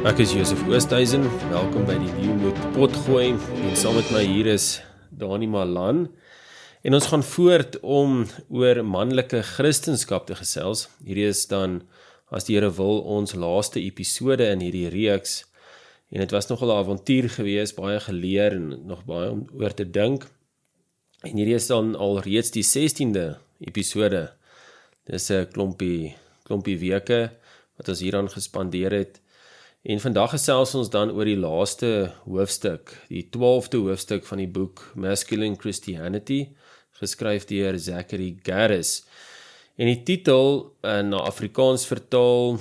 Ek is Josef Oosthuizen, welkom by die Nieuwmoed Potgooi en saam met my hier is Dani Malan en ons gaan voort om oor manlike Christenskap te gesels. Hierdie is dan, as die Here wil, ons laaste episode in hierdie reeks en dit was nogal 'n avontuur gewees, baie geleer en nog baie om oor te dink. En hierdie is dan al reeds die 16de episode. Dis 'n klompie weke wat ons hieraan gespandeer het. En vandag gesels ons dan oor die laaste hoofstuk, die 12de hoofstuk van die boek Masculine Christianity, geskryf deur Zachary Garris. En die titel na Afrikaans vertaal,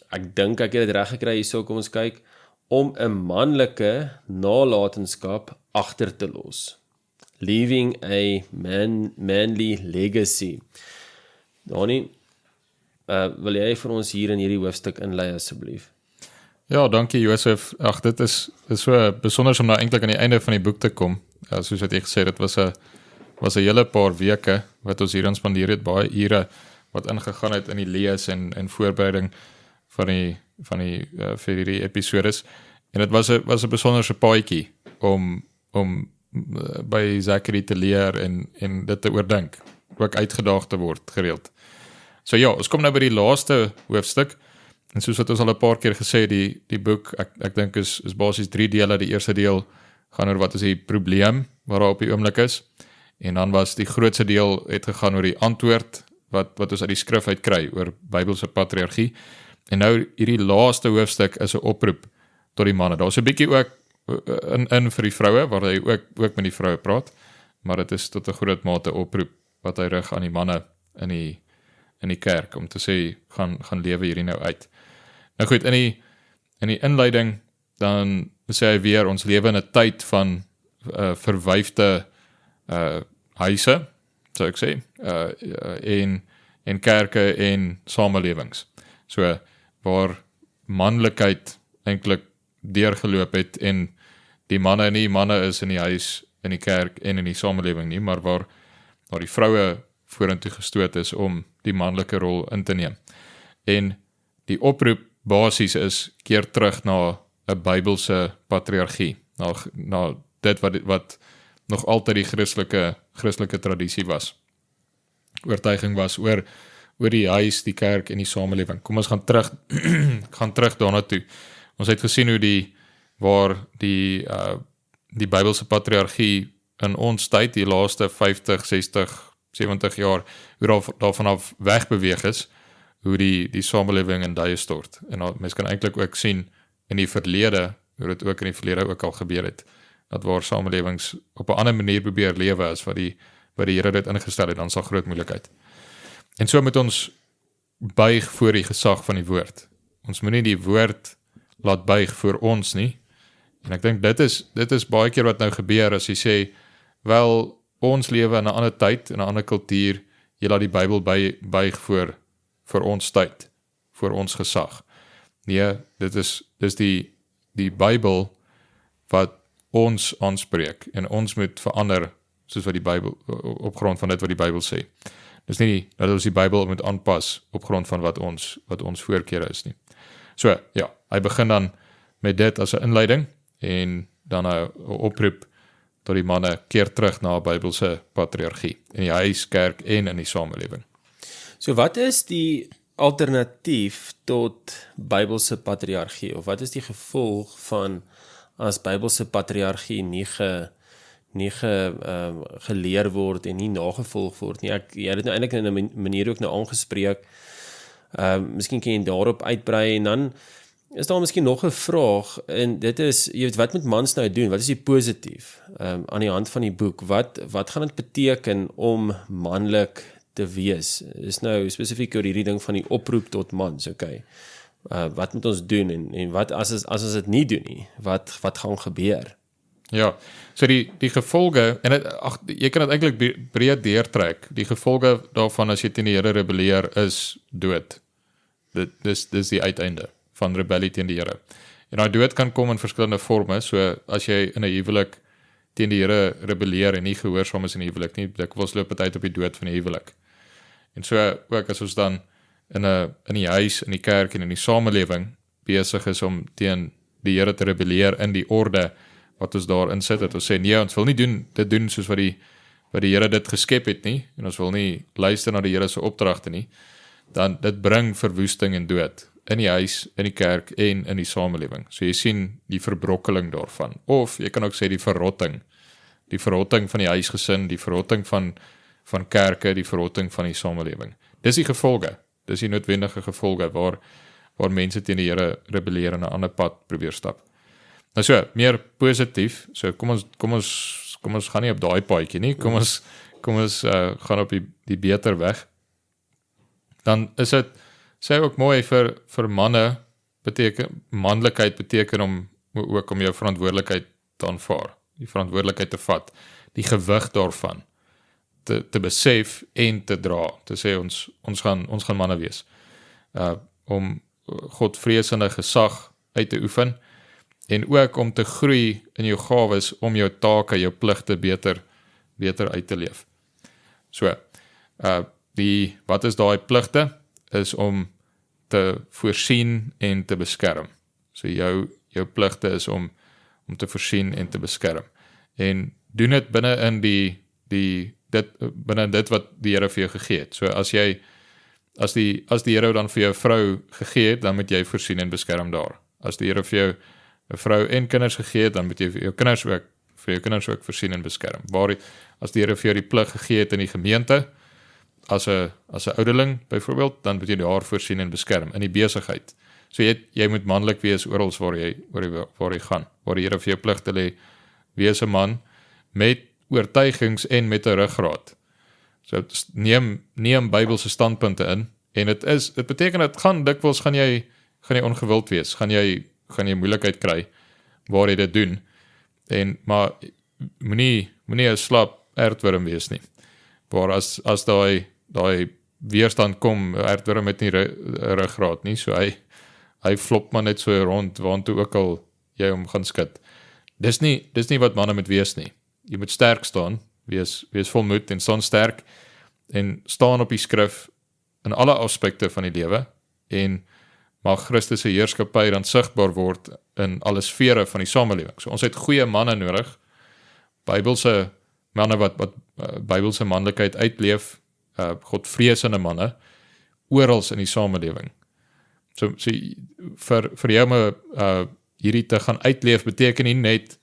ek dink ek het dit reg gekry hierso, kom ons kyk, om 'n manlike nalatenskap agter te los. Leaving a manly legacy. Dani, wil jy vir ons hier in hierdie hoofstuk inlei asseblief? Ja, dankie Josef. Ag, dit is so besonder om nou eintlik aan die einde van die boek te kom. Ja, soos wat jy gesê het, dit was 'n hele paar weke wat ons hieraan spandeer het, baie ure wat ingegaan het in die lees en voorbereiding van die vir hierdie episodes. En dit was 'n besonderse paadjie om by Zachary te leer en dit te oordink, ook uitgedaag te word gereeld. So ja, ons kom nou by die laaste hoofstuk. En soos wat ons al 'n paar keer gesê het, die boek, ek dink is basies 3 dele. Die eerste deel gaan oor wat is die probleem waar daar op die oomblik is. En dan was die grootste deel het gegaan oor die antwoord wat ons uit die skrif uit kry oor Bybelse patriargie. En nou hierdie laaste hoofstuk is 'n oproep tot die manne. Daar's 'n bietjie ook in vir die vroue waar hy ook met die vroue praat, maar dit is tot 'n groot mate oproep wat hy rig aan die manne in die kerk om te sê gaan lewe hierdie nou uit. Nou goed, in die inleiding dan sê hy weer, ons lewe in 'n tyd van verwyfde huise, sou ek sê, en kerke en samelewings. So waar manlikheid eintlik deurgeloop het en die manne is in die huis, in die kerk en in die samelewing nie, maar waar die vroue vorentoe gestoot is om die manlike rol in te neem. En die oproep basies is keer terug na 'n Bybelse patriargie, na dit wat nog altyd die Christelike tradisie was. Oortuiging was oor die huis, die kerk en die samelewing. Kom ons gaan terug daarna toe. Ons het gesien hoe waar die Bybelse patriargie in ons tyd, die laaste 50, 60, 70 jaar, hoe daarvan af wegbeweeg is, hoe die samelewing in duie stort. En mens kan eintlik ook sien in die verlede, hoe dit ook in die verlede ook al gebeur het, dat waar samelewings op 'n ander manier probeer lewe as wat die Here dit ingestel het, dan is daar groot moeilikheid. En so moet ons buig voor die gesag van die woord. Ons moet nie die woord laat buig voor ons nie. En ek dink dit is baie keer wat nou gebeur as jy sê, wel, ons lewe in 'n ander tyd, in 'n ander kultuur, jy laat die Bybel buig vir ons tyd, vir ons gesag. Nee, dis die Bybel wat ons aanspreek en ons moet verander soos wat die Bybel, op grond van dit wat die Bybel sê. Dis nie dat ons die Bybel moet aanpas op grond van wat ons voorkeure is nie. So, ja, hy begin dan met dit as 'n inleiding en dan 'n oproep tot die manne keer terug na Bybelse patriargie in die huis, kerk en in die samelewing. So wat is die alternatief tot Bybelse patriargie, of wat is die gevolg van as Bybelse patriargie nie geleer word en nie nagevolg word nie? Jy het dit nou eintlik in 'n manier ook nou aangespreek. Miskien kan jy daarop uitbrei en dan is daar miskien nog 'n vraag, en dit is, jy weet, wat moet mans nou doen? Wat is die positief aan die hand van die boek? Wat gaan dit beteken om manlik te wees? Is nou spesifiek oor hierdie ding van die oproep tot mans, okay. Wat moet ons doen en wat as ons dit nie doen nie? Wat gaan gebeur? Ja, so die gevolge, en jy kan dit eintlik breed deurtrek. Die gevolge daarvan as jy teen die Here rebelleer is dood. Dis die uiteinde van rebellie teen die Here. En daai dood kan kom in verskillende forme. So as jy in 'n huwelik teen die Here rebelleer en nie gehoorsaam is in die huwelik nie, dikwels loop dit uit op die dood van die huwelik. En so ook as ons dan in die huis, in die kerk en in die samelewing besig is om teen die Here te rebelleer in die orde wat ons daarin sit, dat ons sê, nee, ons wil nie dit doen soos wat die Here dit geskep het nie, en ons wil nie luister na die Here se opdragte nie, dan dit bring verwoesting en dood in die huis, in die kerk en in die samelewing. So jy sien die verbrokkeling daarvan, of jy kan ook sê die verrotting van die huisgesin, die verrotting van kerke, die verrotting van die samelewing. Dis die gevolge, dis die noodwendige gevolge waar mense teen die Here rebelleer en 'n ander pad probeer stap. Nou so, meer positief, so kom ons gaan nie op daai paadjie nie, kom ons gaan op die beter weg. Dan is dit, sê ook mooi vir manne, manlikheid beteken om jou verantwoordelikheid te aanvaar, die verantwoordelikheid te vat, die gewig daarvan te besef en te dra, te sê ons gaan manne wees, om Godvreesende gesag uit te oefen, en ook om te groei in jou gawes om jou take, jou pligte beter uit te leef. So, wat is daai pligte? Is om te voorsien en te beskerm. So jou pligte is om te voorsien en te beskerm. En doen dit binne in binne dit wat die Here vir jou gegee het. So as die Here dan vir jou vrou gegee het, dan moet jy voorsien en beskerm daar. As die Here vir jou 'n vrou en kinders gegee het, dan moet jy vir jou kinders ook voorsien en beskerm. As die Here vir jou die plig gegee het in die gemeente, as 'n ouderling byvoorbeeld, dan moet jy daar voorsien en beskerm in die besigheid. So jy moet manlik wees oral waar jy gaan, waar die Here vir jou pligte lê, wees 'n man met oortuigings en met 'n ruggraat. So neem Bybelse standpunte in, en dit beteken dikwels gaan jy ongewild wees, gaan jy moeilikheid kry waar jy dit doen, maar moenie 'n slap aardwurm wees nie, waar as daai weerstand kom, aardwurm het nie ruggraat nie, so hy flop maar net so rond, waantoe ook al jy hom gaan skud. Dis nie wat manne moet wees nie. Jy moet sterk staan, wees vol moed en staan sterk, en staan op die skrif in alle aspekte van die lewe, en mag Christus se heerskappy dan sigbaar word in alle sfere van die samelewing. So ons het goeie manne nodig, Bybelse manne wat Bybelse manlikheid uitleef, Godvreesende manne, orals in die samelewing. So vir jou om hierdie te gaan uitleef, beteken nie net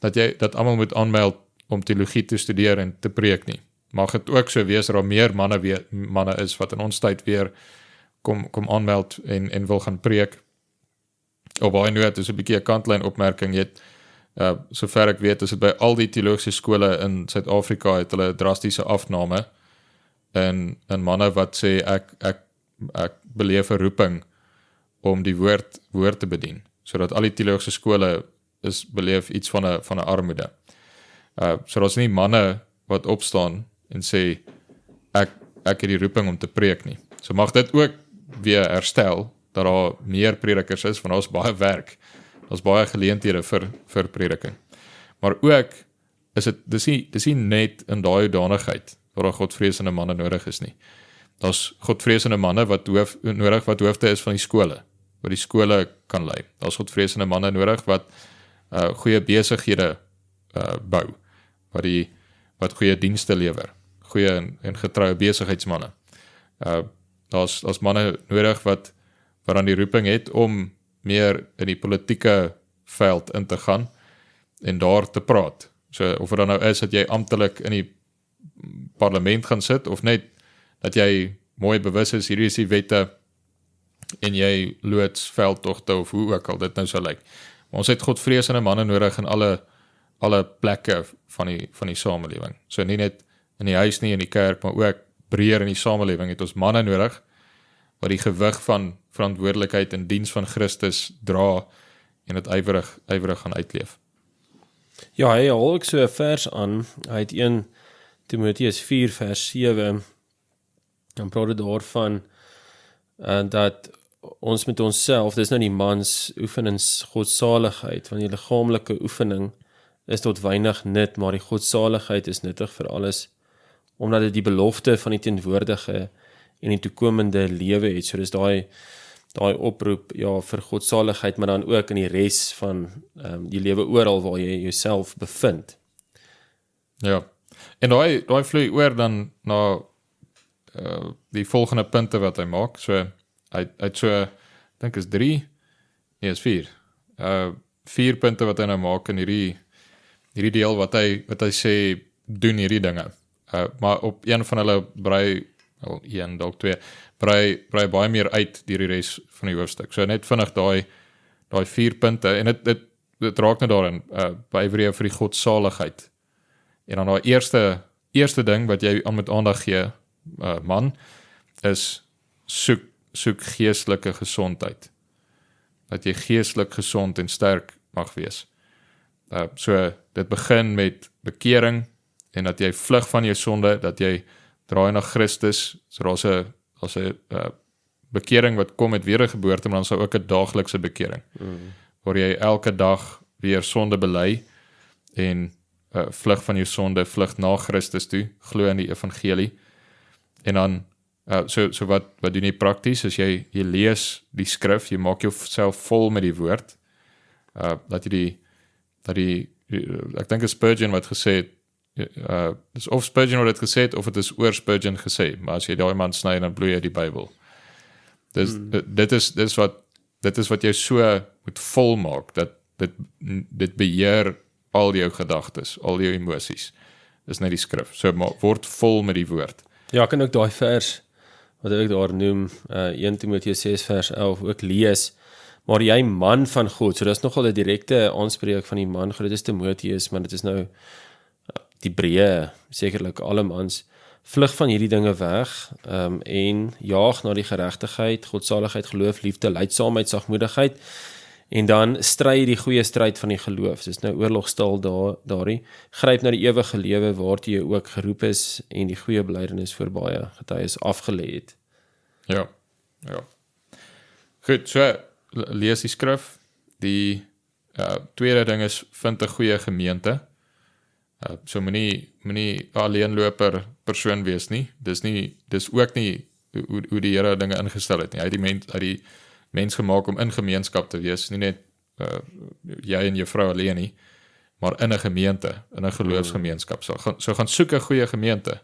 dat almal moet aanmeld om teologie te studeer en te preek nie. Mag dit ook so wees dat daar meer manne is wat in ons tyd weer kom aanmeld en wil gaan preek. Op baie noot is 'n bietjie 'n kantlyn opmerking, jy het, sover ek weet, is dit by al die teologiese skole in Suid-Afrika het hulle 'n drastiese afname in manne wat sê ek beleef 'n roeping om die woord te bedien, sodat al die teologiese skole beleef iets van 'n armoede. So daar's nie manne wat opstaan en sê ek het die roeping om te preek nie. So mag dit ook weer herstel, dat daar meer predikers is, want daar's baie werk, daar's baie geleenthede vir prediking. Maar ook, dis nie net in daai hoedanigheid, waar daar Godvreesende manne nodig is nie. Daar's Godvreesende manne wat hoofde is van die skole, wat die skole kan lei. Daar's Godvreesende manne nodig wat goeie besighede bou, wat goeie dienste lewer, goeie en getroue besigheidsmanne. Daar's manne nodig wat aan die roeping het om meer in die politieke veld in te gaan en daar te praat. So of dit dan nou is dat jy amptelik in die parlement gaan sit, of net dat jy mooi bewus is, hierdie is die wette en jy loods veldtogte of hoe ook al dit nou sal lyk. Maar ons het Godvreesende manne nodig in alle plekke van die samelewing. So nie net in die huis nie, in die kerk, maar ook breër in die samelewing het ons manne nodig wat die gewig van verantwoordelikheid in diens van Christus dra en dit ywerig gaan uitleef. Ja, hy haal ook so 'n vers aan. Hy het 1 Timoteus 4 vers 7, dan praat dit daarvan dat ons met onsself, dis nou die mans oefen in godsaligheid, want die liggaamlike oefening is tot weinig nut, maar die godsaligheid is nuttig vir alles, omdat dit die belofte van die teenwoordige en die toekomende lewe het. So dis daai daai oproep vir godsaligheid, maar dan ook in die res van die lewe oral waar jy jouself bevind. Ja. En daai vloei oor dan na die volgende punte wat hy maak. So hy het so, ek dink is 3, nee is 4. 4 punte wat hy nou maak in hierdie deel wat hy sê doen hierdie dinge. Maar op een van hulle een dalk 2 brei baie meer uit deur die res van die hoofstuk. So net vinnig daai 4 punte en dit raak nou daarin byweer vir die godsaligheid. En dan daai eerste ding wat jy aan met aandag gee, man, is soek geestelike gesondheid. Dat jy geestelik gesond en sterk mag wees. So dit begin met bekering en dat jy vlug van jou sonde, dat jy draai na Christus. So daar's 'n bekering wat kom met wedergeboorte, maar dan sou ook 'n daaglikse bekering. Waar jy elke dag weer sonde bely en vlug van jou sonde, vlug na Christus toe, glo in die evangelie. En dan so wat doen jy prakties? As jy lees die skrif, jy maak jouself vol met die woord. Dat ek dink is Spurgeon wat gesê het, dis of Spurgeon wat het gesê het, of het is oor Spurgeon gesê, maar as jy daai man sny, dan bloei jy die Bybel. Dit is wat jy so moet volmaak, dat dit beheer al jou gedagtes, al jou emosies. Dis net die skrif. So word vol met die woord. Ja, ek kan ook daai vers, wat ek daar noem, 1 Timoteus 6 vers 11, ook lees, maar jy man van God, so dit is nogal 'n direkte aanspreek van die man, dit is Timoteus, maar dit is nou die breë, sekerlik alle mans, vlug van hierdie dinge weg, en jaag na die geregtigheid, godsaligheid, geloof, liefde, lydsaamheid, sagmoedigheid, en dan stry die goeie stryd van die geloof. Dis nou oorlogstaal daarin. Gryp na die ewige lewe waartoe jy ook geroep is en die goeie belydenis vir baie getuies afgelê het. Ja. Goed, so lees die skrif. Die tweede ding is vind 'n goeie gemeente. So moenie alleenloper persoon wees nie. Dis ook nie hoe die Here dinge ingestel het nie. Hy het die mens gemaak om in gemeenskap te wees, nie net jy en jou vrou alleen nie, maar in 'n gemeente, in 'n geloofsgemeenskap. So gaan soek 'n goeie gemeente.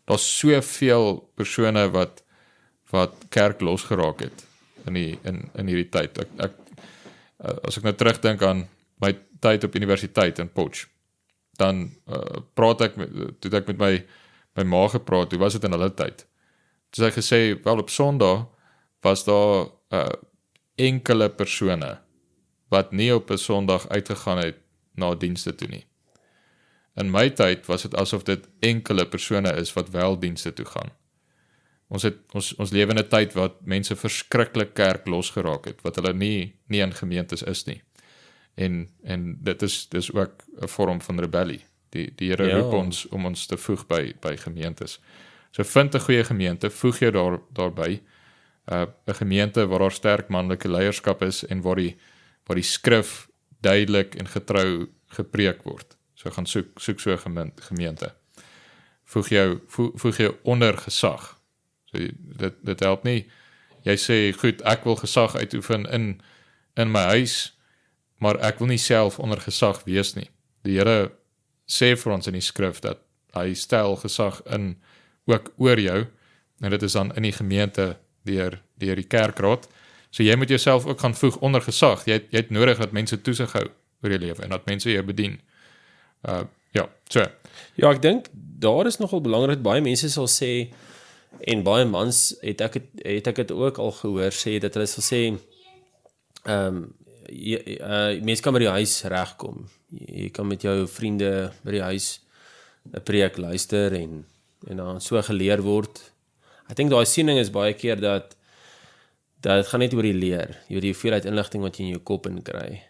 Daar's soveel persone wat kerk losgeraak het in hierdie tyd. As ek nou terugdink aan my tyd op universiteit in Potch, dan toe ek met my ma gepraat, hoe was dit in hulle tyd? Toe het hy gesê, wel op Sondag was daar enkele persone wat nie op 'n Sondag uitgegaan het na dienste toe nie. In my tyd was dit asof dit enkele persone is wat wel dienste toe gaan. Ons lewe in 'n tyd wat mense verskriklik kerk losgeraak het, wat hulle nie in gemeentes is nie. En dit is ook 'n vorm van rebellie. Die Here roep ons om ons te voeg by gemeentes. So vind 'n goeie gemeente, voeg jou daarby. 'n gemeente waar daar sterk manlike leierskap is en waar die skrif duidelik en getrou gepreek word. So gaan soek so 'n gemeente. Voeg jou onder gesag. So dit help nie. Jy sê, goed, ek wil gesag uitoefen in my huis, maar ek wil nie self onder gesag wees nie. Die Here sê vir ons in die skrif dat hy stel gesag in ook oor jou, en dit is dan in die gemeente deur die kerkraad. So jy moet jouself ook gaan voeg onder gesag. Jy het nodig dat mense toesig hou oor jou lewe en dat mense jou bedien. So. Ja, ek dink daar is nogal belangrik, baie mense sal sê, en baie mans het ek het ook al gehoor sê, dat hulle sal sê, mense kan by die huis regkom. Jy kan met jou vriende by die huis 'n preek luister en dan so geleer word. Ek dink daai siening is baie keer dat dit gaan net oor die leer, oor die hoeveelheid inligting wat jy in jou kop in kry.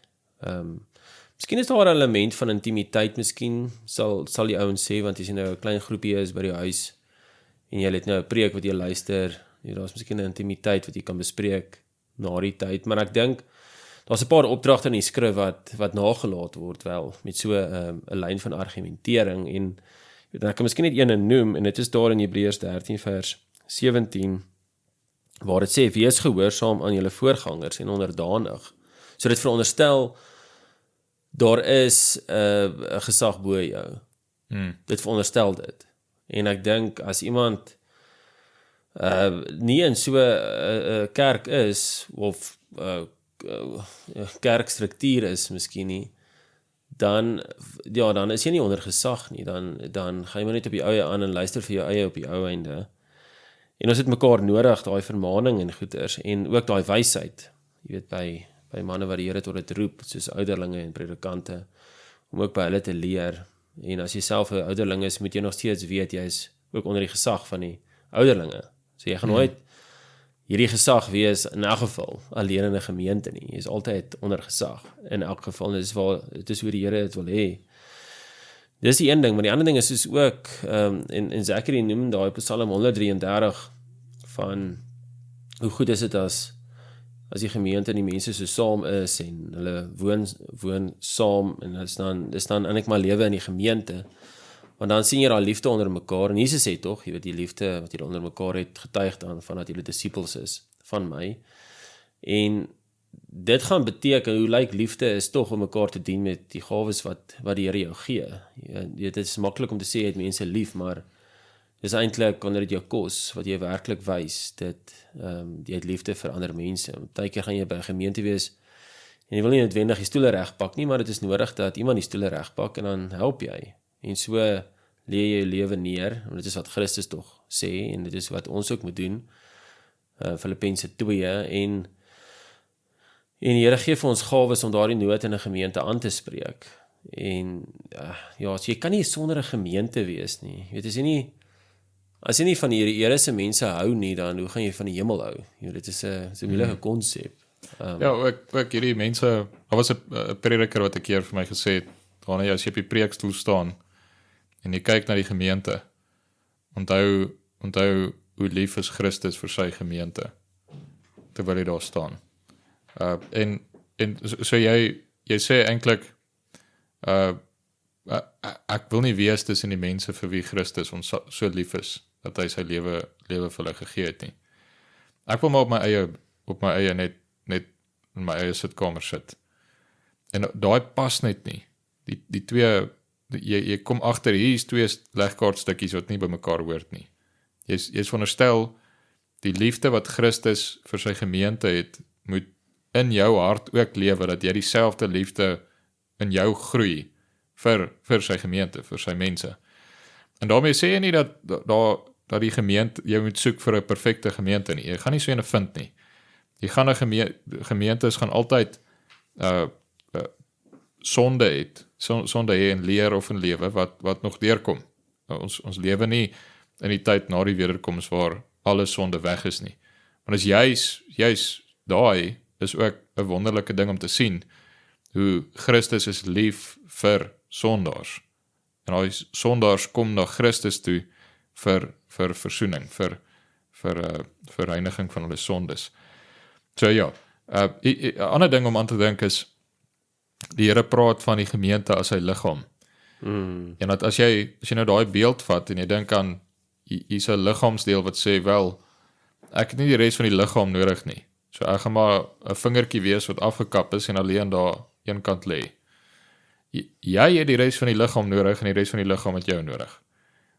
Miskien is daar 'n element van intimiteit, miskien sal die ouens sê, want as jy nou 'n klein groepie is by die huis en jy het nou 'n preek wat jy luister, daar's miskien 'n intimiteit wat jy kan bespreek na die tyd, maar ek dink daar's 'n paar opdragte in die skrif wat nagelaat word wel met so 'n lyn van argumentering, en ek kan miskien net een noem, en dit is daar in Hebreërs 13 vers 17, waar dit sê, wees gehoorsaam aan julle voorgangers en onderdanig. So dit veronderstel, daar is 'n gesag bo jou. Dit veronderstel dit. En ek dink, as iemand nie in so 'n kerk is, of kerkstruktuur is, miskien nie, dan is jy nie onder gesag nie, dan gaan jy maar net op die eie aan en luister vir jou eie op die ou einde. En ons het mekaar nodig, daai vermaning en goeders, en ook daai wysheid, jy weet, by manne wat die Here tot dit roep, soos ouderlinge en predikante, om ook by hulle te leer. En as jy self 'n ouderling is, moet jy nog steeds weet, jy is ook onder die gesag van die ouderlinge. So jy gaan nooit hierdie gesag wees, in elk geval, alleen in 'n gemeente nie. Jy is altyd onder gesag, in elk geval. Dit is hoe die Here dit wil hê. Dis die een ding, maar die ander ding is ook, en Zachary noem daai Psalm 133, van hoe goed is dit as die gemeente en die mense so saam is, en hulle woon saam, en dis dan eintlik maar lewe in die gemeente, want dan sien jy daai liefde onder mekaar, en Jesus sê tog, jy weet, die liefde wat julle onder mekaar het, getuig dan van dat julle disippels is van my, en dit gaan beteken, hoe lyk liefde is tog om mekaar te dien met die gawes wat die Here jou gee. Dit is maklik om te sê jy het mense lief, maar dis eintlik wanneer dit jou kos, wat jy werklik wys, jy het liefde vir ander mense. Baie keer gaan jy by 'n gemeente wees, en jy wil nie noodwendig die stoele regpak nie, maar dit is nodig dat iemand die stoele regpak, en dan help jy. En so lê jy jou lewe neer, want dit is wat Christus tog sê, en dit is wat ons ook moet doen, Filippense 2, en die Here gee vir ons gawes om daardie nood in 'n gemeente aan te spreek. En so jy kan nie sonder 'n gemeente wees nie. Jy weet, as jy nie van die Here se mense hou nie, dan hoe gaan jy van die hemel hou? Jy weet, dit is 'n moeilike konsep. Ook hierdie mense, daar was 'n prediker wat 'n keer vir my gesê het, wanneer jy as jy op die preekstoel staan en jy kyk na die gemeente, onthou hoe lief is Christus vir sy gemeente terwyl jy daar staan. En so jy sê eintlik, ek wil nie wees tussen die mense vir wie Christus ons so lief is, dat hy sy lewe vir hulle gegee het nie. Ek wil maar op my eie net in my eie sitkamer sit. En daai pas net nie. Die twee, jy kom agter, hier is twee legkaartstukkies wat nie by mekaar hoort nie. Jy is veronderstel, die liefde wat Christus vir sy gemeente het, moet in jou hart ook lewe, dat jy dieselfde liefde in jou groei vir sy gemeente, vir sy mense. En daarmee sê jy nie dat die gemeente, jy moet soek vir 'n perfekte gemeente nie. Jy gaan nie so 'n vind nie. Jy gaan 'n gemeentes gaan altyd sonde het, sonde hê in leer of in lewe wat nog deurkom. Ons lewe nie in die tyd na die wederkoms waar alle sonde weg is nie. Want is juis daai is ook 'n wonderlike ding om te sien, hoe Christus is lief vir sondaars. En daai sondaars kom na Christus toe vir versoening, vir reiniging van hulle sondes. So ja, 'n ander ding om aan te dink is, die Here praat van die gemeente as sy liggaam. En dat as jy nou daai beeld vat en jy dink aan, hier's 'n liggaamsdeel wat sê, wel, ek het nie die res van die liggaam nodig nie. So ek gaan maar 'n vingertjie wees wat afgekap is en alleen daar een kant lê. Jy het die res van die liggaam nodig en die res van die liggaam het jou nodig.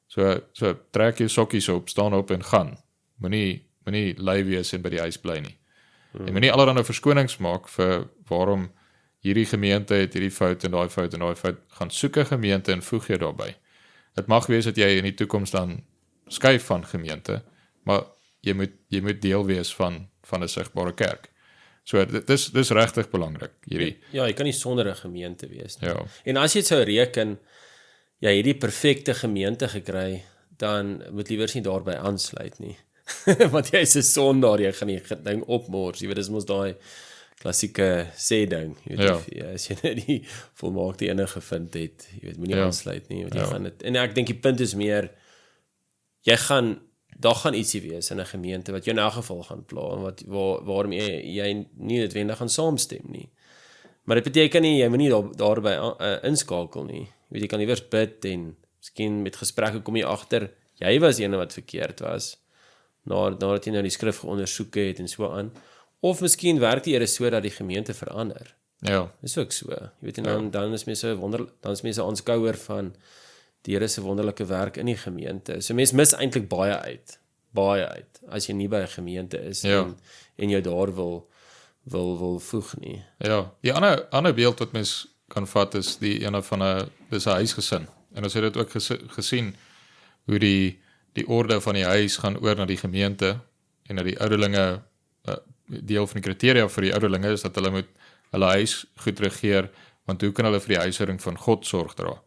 So trek jou sokkies op, staan op en gaan. Moenie lui wees en by die huis bly nie. Jy moenie allerlei verskonings maak vir waarom hierdie gemeente het hierdie fout en daai fout en daai fout. Gaan soek 'n gemeente en voeg jou daarbey. Dit mag wees dat jy in die toekoms dan skuif van gemeente, maar jy moet deel wees van 'n sigbare kerk. So dis regtig belangrik hierdie. Ja, jy kan nie sonder 'n gemeente wees nie. Ja. En as jy dit sou reken, jy het die perfekte gemeente gekry, dan moet liewers nie daarby aansluit nie. Want jy is 'n sondaar, jy gaan die ding opmors. Jy weet, dis mos daai klassieke sê ding. Jy weet, as jy net die volmaakte ene gevind het, jy weet, moenie aansluit nie, want jy gaan dit. En ek dink die punt is meer, daar gaan ietsie wees in 'n gemeente wat jou in elk geval gaan pla, en waarom jy nie noodwendig gaan saamstem nie. Maar dit beteken nie, jy moet nie daarby inskakel nie. Jy weet, jy kan iewers bid en miskien met gesprekke kom jy agter, jy was een wat verkeerd was, nadat jy nou die skrif geondersoek het en so aan. Of miskien werk die Here so dat die gemeente verander. Ja, Dis ook so. Jy weet, en dan is mense aanskouer van die Here se wonderlike werk in die gemeente. So mense mis eintlik baie uit, as jy nie by 'n gemeente is en jou daar wil voeg nie. ja. Die ander beeld wat mens kan vat is die ene van dis 'n huisgesin. En ons het dit ook gesien hoe die orde van die huis gaan oor na die gemeente en na die ouderlinge. Deel van die kriteria vir die ouderlinge is dat hulle moet hulle huis goed regeer, want hoe kan hulle vir die huishouding van God sorg dra?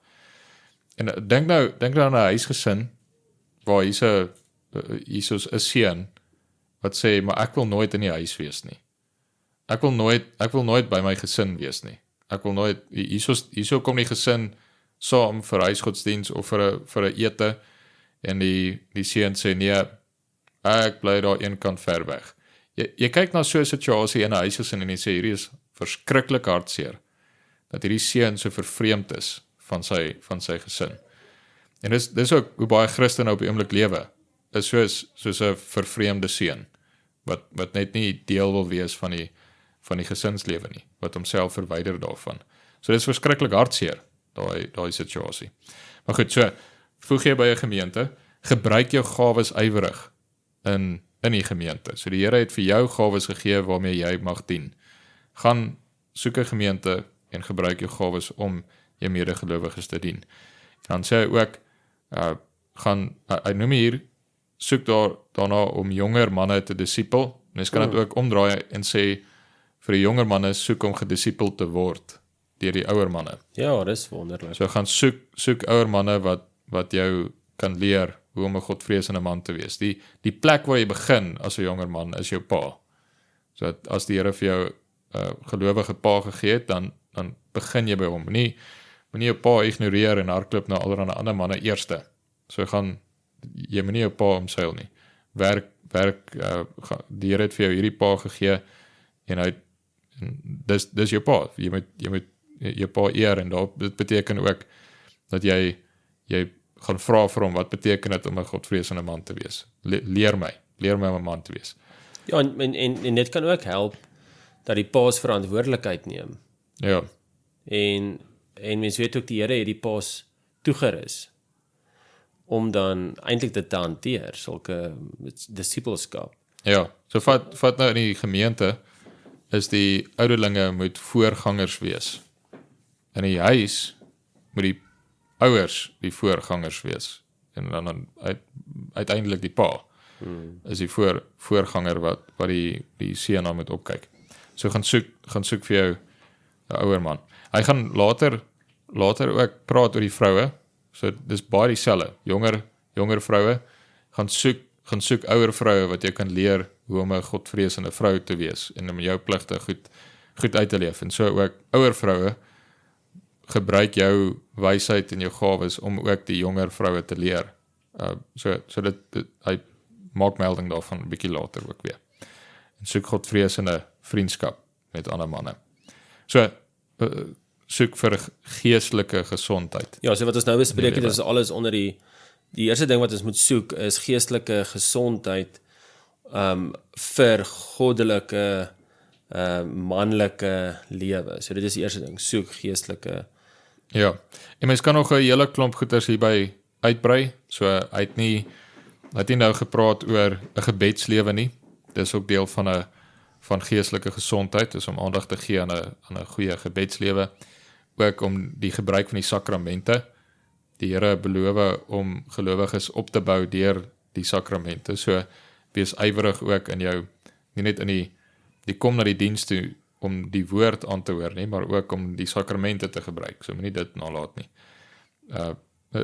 En dink nou aan 'n huisgesin waar hier's 'n seun wat sê, maar ek wil nooit in die huis wees nie. Ek wil nooit by my gesin wees nie. Ek wil nooit hierso kom die gesin saam vir huisgodsdiens of vir 'n ete en die seun sê nee, ek bly daar een kant ver weg. Jy kyk na so 'n situasie in 'n huisgesin en jy sê hierdie is verskriklik hartseer dat hierdie seun so vervreemd is van sy gesin. En dis ook hoe baie Christene op die oomblik lewe. Is soos 'n vervreemde seun wat net nie deel wil wees van die gesinslewe nie, wat homself verwyder daarvan. So dis verskriklik hartseer daai situasie. Maar goed, so voeg jy by 'n gemeente, gebruik jou gawes ywerig in die gemeente. So die Here het vir jou gawes gegee waarmee jy mag dien. Gaan soek 'n gemeente en gebruik jou gawes om jou medegelowiges te dien. Dan sê hy ook, hy noem hier, soek daarna om jonger manne te disipel. Mens kan dit ook omdraai en sê, vir die jonger manne soek om gedisipeld te word deur die ouer manne. Ja, dis wonderlik. So gaan soek ouer manne wat jou kan leer hoe om 'n godvreesende man te wees. Die plek waar jy begin as 'n jonger man is jou pa. So as die Here vir jou gelowige pa gegee het, dan begin jy by hom. Moenie jou pa ignoreer en hardloop na allerlei ander manne eerste. So jy moenie jou pa omseil nie. Die Here het vir jou hierdie pa gegee en dis jou pa. Jy moet jou pa eer en dit beteken ook dat jy gaan vra vir hom, wat beteken dit om 'n godvreesende man te wees? Leer my om 'n man te wees. Ja, en dit kan ook help dat die pa's verantwoordelikheid neem. Ja. En mens weet ook die Here het die pa's toegerus om dan eintlik dit te hanteer, sulke disipelskap. Ja, so vat nou in die gemeente, is die ouderlinge moet voorgangers wees. In die huis moet die ouers die voorgangers wees. En dan uiteindelik die pa is die voorganger wat die seun na moet opkyk. So gaan soek vir jou 'n ouer man. Hy gaan later ook praat oor die vroue. So dis baie dieselfde. Jonger vroue gaan soek ouer vroue wat jy kan leer hoe om 'n godvreesende vrou te wees en om jou pligte goed uit te leef. En so ook ouer vroue gebruik jou wysheid en jou gawes om ook die jonger vroue te leer. So dit hy maak melding daarvan 'n bietjie later ook weer. En soek godvreesende vriendskap met ander manne. So soek vir geestelike gesondheid. Ja, so wat ons nou bespreek het, is alles onder die eerste ding wat ons moet soek is geestelike gesondheid vir goddelike manlike lewe. So dit is die eerste ding, soek geestelike. Ja, en mens kan nog 'n hele klomp goeders hierby uitbrei. So hy het nie nou gepraat oor 'n gebedslewe nie. Dis ook deel van geestelike gesondheid, is om aandag te gee aan 'n goeie gebedslewe. Ook om die gebruik van die sakramente. Die Here beloof om gelowiges op te bou deur die sakramente. So wees ywerig ook in jou, nie net in die kom na die diens toe om die woord aan te hoor nie, maar ook om die sakramente te gebruik. So moenie dit nalat nie.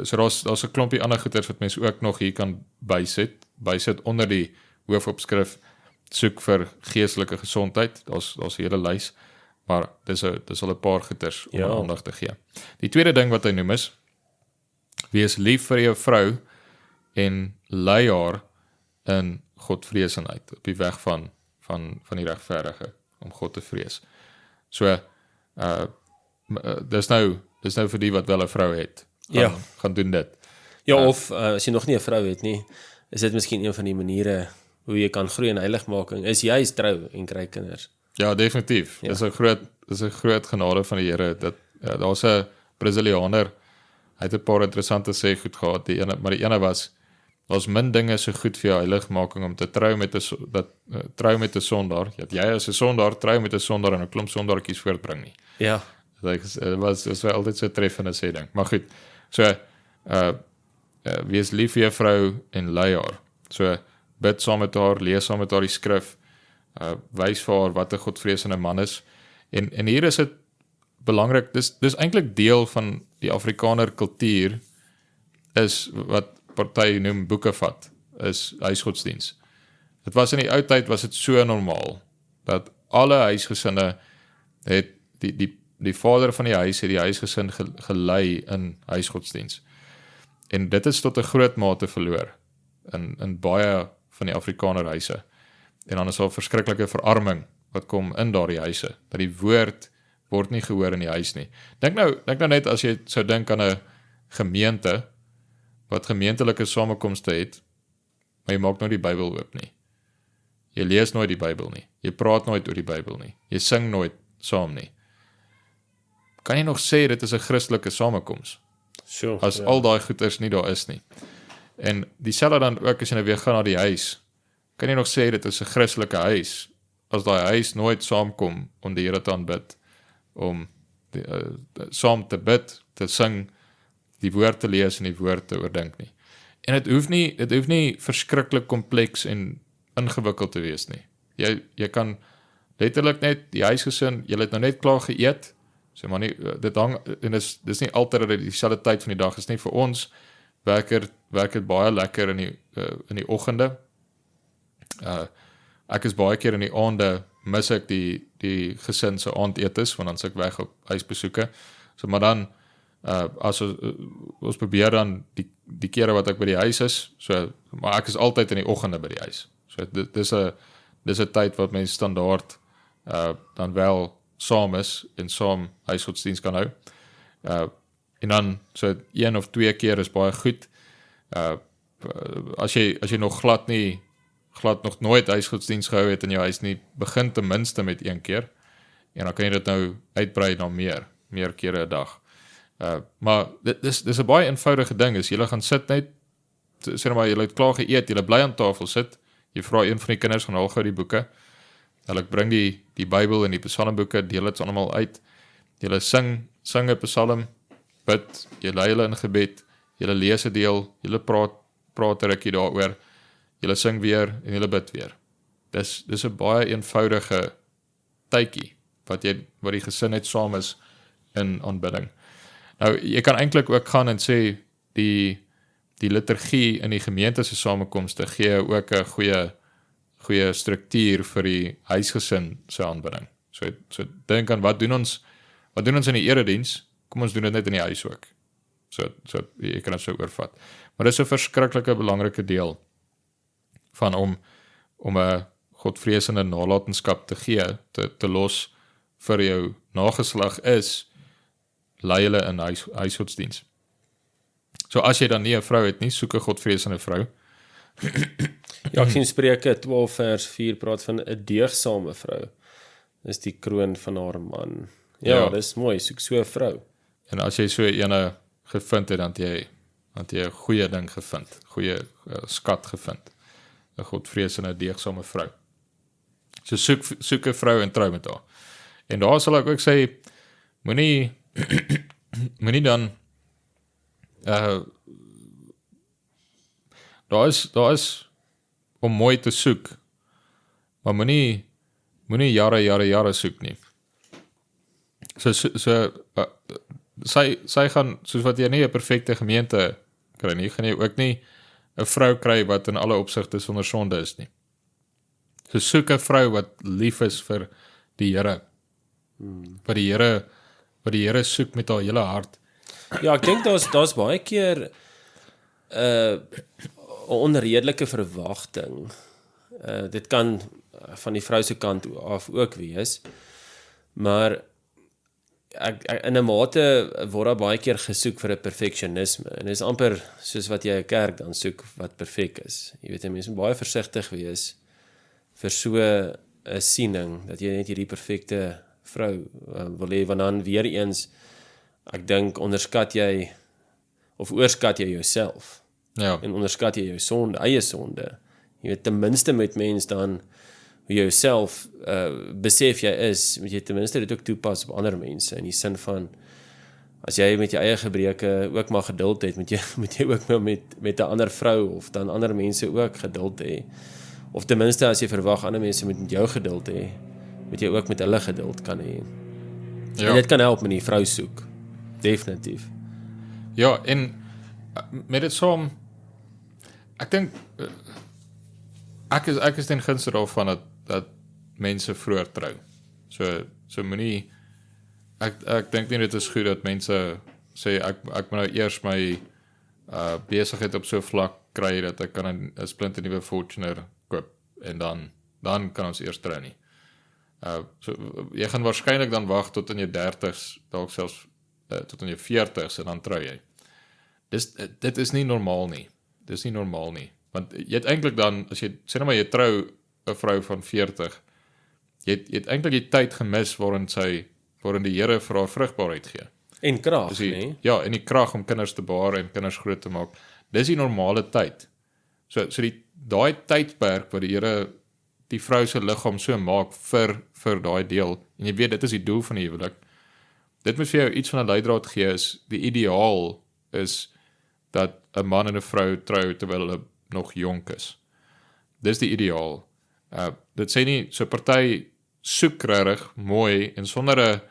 So daar's 'n klompie ander goeders wat mense ook nog hier kan bysit onder die hoofopskrif soek vir geestelike gesondheid. Daar's 'n hele lys, maar dis al 'n paar goeders om aandag te gee. Die tweede ding wat hy noem is, wees lief vir jou vrou en lei haar in godvreesenheid op die weg van die regverdige om God te vrees. So dis nou vir die wat wel 'n vrou het. Gaan doen dit. Ja, of as jy nog nie 'n vrou het nie, is dit miskien een van die maniere hoe jy kan groei in heiligmaking, is juist trou en kry kinders. Ja, definitief. Ja. Dis 'n groot genade van die Here dat daar's 'n Brasilianer, hy het 'n paar interessante sê goed gehad. Maar die ene was daar's min dinge so goed vir jou heiligmaking om te trou met 'n sondaar. Jy as 'n sondaar trou met 'n sondaar en 'n klomp sondaartjies voortbring nie. Ja. Dit was altyd so treffende sê ding. Maar goed. So wees lief vir jou vrou en lei haar. So bid saam met haar, lees saam met haar die skrif. Wys vir haar wat 'n godvreesende man is. En hier is dit belangrik, dis eintlik deel van die Afrikaner kultuur, is wat party noem boeke vat, is huisgodsdiens. Dit was in die ou tyd was dit so normaal, dat alle huisgesinne het, die vader van die huis het die huisgesin gelei in huisgodsdiens. En dit is tot 'n groot mate verloor, in baie van die Afrikaner huise. En dan is daar verskriklike verarming wat kom in daardie huise, dat die woord word nie gehoor in die huis nie. Dink nou net as jy sou dink aan 'n gemeente, wat gemeentelike samekomste het, maar jy maak nooit die Bybel oop nie. Jy lees nooit die Bybel nie. Jy praat nooit oor die Bybel nie. Jy sing nooit saam nie. Kan jy nog sê dit is 'n Christelike samekoms? Sure, As al daai goeders nie daar is nie. En dieselfde dan ook as jy nou weer gaan na die huis, kan jy nog sê dit is 'n Christelike huis, as daai huis nooit saamkom om die Here te aanbid, om saam te bid, te sing, die woord te lees en die woord te oordink nie. En dit hoef nie verskriklik kompleks en ingewikkeld te wees nie. Jy kan letterlik net die huisgesin, jy het nou net klaar geëet, so maar nie, dit hang, en dis nie altyd dat dieselfde tyd van die dag is nie. Vir ons werk het baie lekker in die oggende. Ek is baie keer in die aande, mis ek die gesin se aandetes, want dan is ek weg op huisbesoeke. So maar dan, as ons probeer dan die kere wat ek by die huis is, maar ek is altyd in die oggende by die huis. So dis 'n tyd wat mens standaard dan wel saam is en saam huisgodsdiens kan hou. En dan so 1 of 2 keer is baie goed. As jy nog glad nog nooit huisgodsdiens gehou het in jou huis nie, begin ten minste met 1 keer. En dan kan jy dit nou uitbrei na meer kere 'n dag. Maar dis 'n baie eenvoudige ding, is julle gaan sit net, sê maar julle het klaar geëet, julle bly aan tafel sit, jy vra een van die kinders gaan haal gou die boeke, hulle bring die Bybel en die psalmboeke, deel dit allemaal uit, julle sing 'n psalm, bid, jy lei hulle in gebed, julle lees 'n deel, julle praat 'n rukkie daaroor, julle sing weer en julle bid weer. Dis 'n baie eenvoudige tydjie wat die gesin net saam is in aanbidding. Nou, jy kan eintlik ook gaan en sê die liturgie in die gemeente se samekomste gee ook 'n goeie struktuur vir die huisgesin se aanbidding. So dink aan wat doen ons in die erediens? Kom ons doen dit net in die huis ook. So jy kan dit so oorvat. Maar dis 'n verskriklike belangrike deel van om 'n godvreesende nalatenskap te gee, te los vir jou nageslag is, lei hulle in huisgodsdiens. So as jy dan nie 'n vrou het nie, soek 'n godvreesende vrou. Ja, ek sien Spreuke 12 vers 4 praat van 'n deegsame vrou. Dis die kroon van haar man. Ja, dis mooi, soek so 'n vrou. En as jy so ene gevind het, dan het jy 'n goeie ding gevind, goeie skat gevind. 'n godvreesende deegsame vrou. So soek 'n vrou en trou met haar. En daar sal ek ook sê, moenie dan daar is om mooi te soek, maar moenie jare soek nie. Sy gaan, soos wat jy nie 'n perfekte gemeente kry nie, gaan jy ook nie 'n vrou kry wat in alle opsigte sonder sonde is nie. So soek 'n vrou wat lief is vir die Here. Wat die Here soek met haar hele hart. Ja, ek dink daar's baie keer 'n onredelike verwagting. Dit kan van die vrou se kant af ook wees. Maar in 'n mate word daar baie keer gesoek vir 'n perfeksionisme en dit is amper soos wat jy 'n kerk dan soek wat perfek is. Jy weet, 'n mens moet baie versigtig wees vir so 'n siening dat jy net hierdie perfekte vrou wil hê, want dan weer eens ek dink onderskat jy of oorskat jy jouself Ja, en onderskat jy jou sonde, eie sonde. Jy weet, ten minste met mens dan hoe jouself besef jy is, moet jy ten minste dit ook toepas op ander mense, in die sin van, as jy met jou eie gebreke ook maar geduld het, moet jy ook maar met 'n ander vrou, of dan ander mense ook geduld hê, of ten minste as jy verwag ander mense moet met jou geduld hê, moet jy ook met hulle geduld kan hê. ja. En dit kan help met die vrou soek, definitief. Ja, en met dit saam, ek dink ek is ten gunste daarvan dat mense vroeër trou. So moenie ek dink nie dit is goed dat mense sê ek moet nou eers my besigheid op so 'n vlak kry dat ek kan 'n splinte nuwe Fortuner koop en dan kan ons eers trou nie. So jy gaan waarskynlik dan wag tot in jou 30s, dalk selfs tot in jou 40s en dan trou jy. Dit is nie normaal nie. Dis nie normaal nie. Want jy het eintlik dan, as jy sê nou maar jy trou 'n vrou van 40, jy het eintlik die tyd gemis waarin die Here vir haar vrugbaarheid gee. En krag, Dis die, nee? ja, en die krag om kinders te baar en kinders groot te maak. Dis die normale tyd. So daai tydperk wat die Here die vrou se liggaam so maak vir daai deel, en jy weet dit is die doel van die huwelik. Dit moet vir jou iets van 'n leidraad gee, is die ideaal is dat 'n man en 'n vrou trou terwyl hulle nog jonk is. Dis die ideaal. Dit sê nie, so party soek regtig mooi en sonder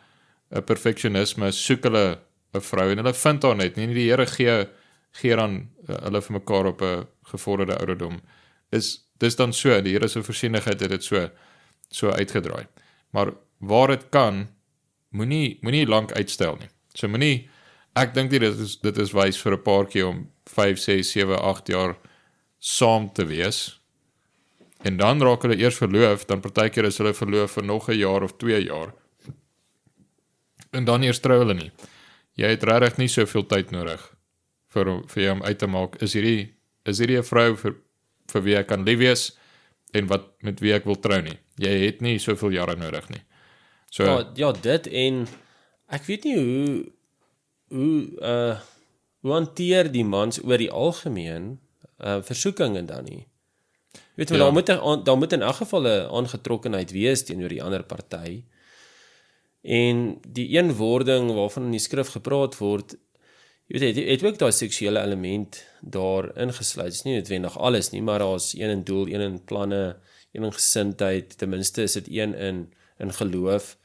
'n perfeksionisme soek hulle 'n vrou en hulle vind haar net nie. Die Here gee dan hulle vir mekaar op 'n gevorderde ouderdom. Dis dan so, die Here se voorsienigheid het dit so uitgedraai. Maar waar dit kan, moenie lank uitstel nie. So moenie, ek dink nie dit is wys vir 'n paartjie om 5, 6, 7, 8 jaar saam te wees. En dan raak hulle eers verloof, dan partykeer is hulle verloof vir nog 'n jaar of 2 jaar. En dan eers trou hulle nie. Jy het regtig nie soveel tyd nodig vir jou om uit te maak, is hierdie 'n vrou vir wie ek kan lief wees en met wie ek wil trou nie. Jy het nie soveel jare nodig nie. So Ja, dit en ek weet nie hoe hanteer die mans oor die algemeen versoekinge dan nie. Weet jy, Ja. daar moet in elk geval 'n aangetrokkenheid wees teenoor die ander party. En die eenwording waarvan in die skrif gepraat word, jy weet, het ook daai seksuele element daar ingesluit. Dit is nie noodwendig alles nie, maar daar's een in doel, een in planne, een in gesindheid, ten minste is dit een in geloof.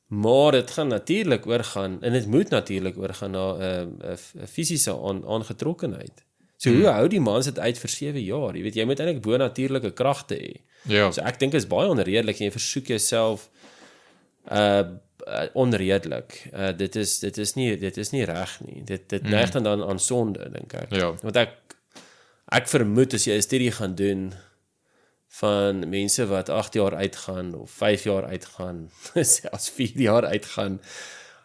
Maar dit gaan natuurlik oorgaan, en dit moet natuurlik oorgaan na 'n fisiese aangetrokkenheid. So hoe hou die mans dit uit vir 7 jaar? Jy weet, jy moet eintlik bonatuurlike kragte hê. ja, So ek dink is baie onredelik en jy versoek jouself onredelik. Dit is nie reg nie. Dit neig dan aan sonde, dink ek. Ja. Want ek vermoed as jy 'n studie gaan doen van mense wat 8 jaar uitgaan of 5 jaar uitgaan, selfs 4 jaar uitgaan,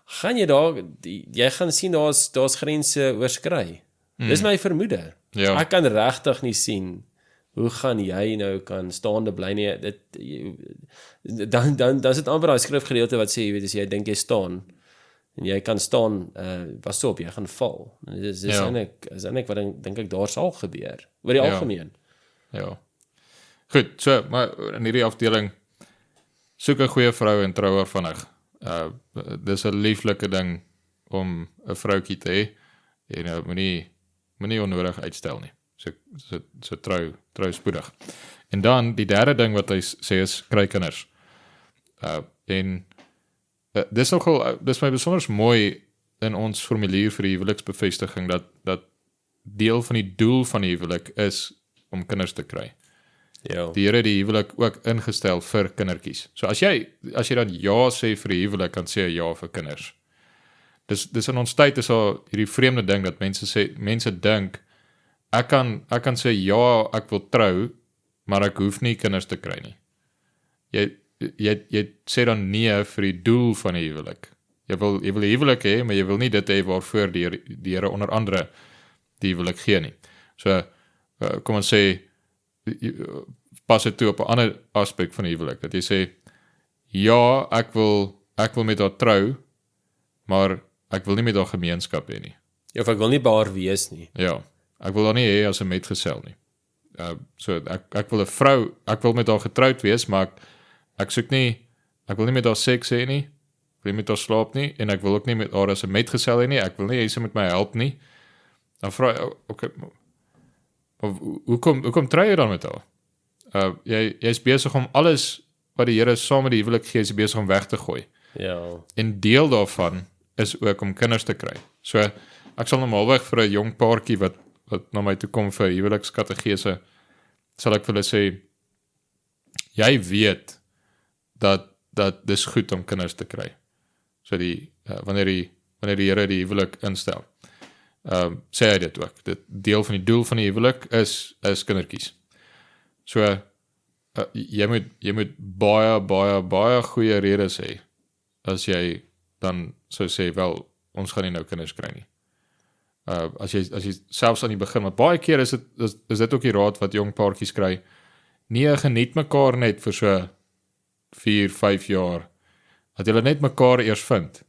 gaan jy gaan sien daar's grense oorskry. Dis my vermoede. Ja. Ek kan regtig nie sien hoe gaan jy nou kan staande bly nie. Dan is dit amper daai skrifgedeelte wat sê, jy weet, as jy dink jy staan en jy kan staan, pas op, jy gaan val. Dis eintlik wat dink ek daar sal gebeur oor die algemeen. Ja. Goed, so, maar in hierdie afdeling soek 'n goeie vrou en trou haar vinnig. Dis 'n lieflike ding om 'n vroutjie te hê. En moenie onnodig uitstel nie. So trou spoedig. En dan die derde ding wat hy sê is kry kinders. Dis my besonder mooi in ons formulier vir die huweliksbevestiging dat deel van die doel van die huwelik is om kinders te kry. Ja. Die Here het die huwelik ook ingestel vir kindertjies. So as jy dan ja sê vir die huwelik, dan sê jy ja vir kinders. Dis in ons tyd is al hierdie vreemde ding dat mense dink ek kan sê ja, ek wil trou, maar ek hoef nie kinders te kry nie. Jy sê dan nee vir die doel van die huwelik. Jy wil 'n huwelik hê, maar jy wil nie dit hê waarvoor die Here onder andere die huwelik gee nie. So, kom ons sê, pas dit toe op 'n ander aspek van die huwelik, dat jy sê, ja, ek wil met haar trou, maar ek wil nie met haar gemeenskap hê nie. Of ek wil nie by haar wees nie. Ja, ek wil haar nie hê as 'n metgesel nie. So ek wil 'n vrou, ek wil met haar getroud wees, maar ek wil nie met haar seks hê nie, ek wil nie met haar slaap nie, en ek wil ook nie met haar as 'n metgesel hê nie, ek wil nie hê sy moet my help nie. Dan vra ek, okay, hoekom trou jy dan met haar? Jy's besig om alles wat die Here saam met die huwelik gee, is besig om weg te gooi. Ja. En deel daarvan is ook om kinders te kry. So, ek sal normaalweg vir 'n jong paartjie wat na my toe kom vir huwelikskategese, sal ek vir hulle sê, jy weet dat dis goed om kinders te kry. So wanneer die Here die huwelik instel, sê hy dit ook. Dit deel van die doel van die huwelik is kindertjies. So, jy moet baie goeie redes hê as jy dan sou sê, wel, ons gaan nie nou kinders kry nie. As jy selfs aan die begin, maar baie keer is dit ook die raad wat jong paartjies kry, nee, geniet mekaar net vir so 4-5 jaar, dat julle net mekaar eers vind,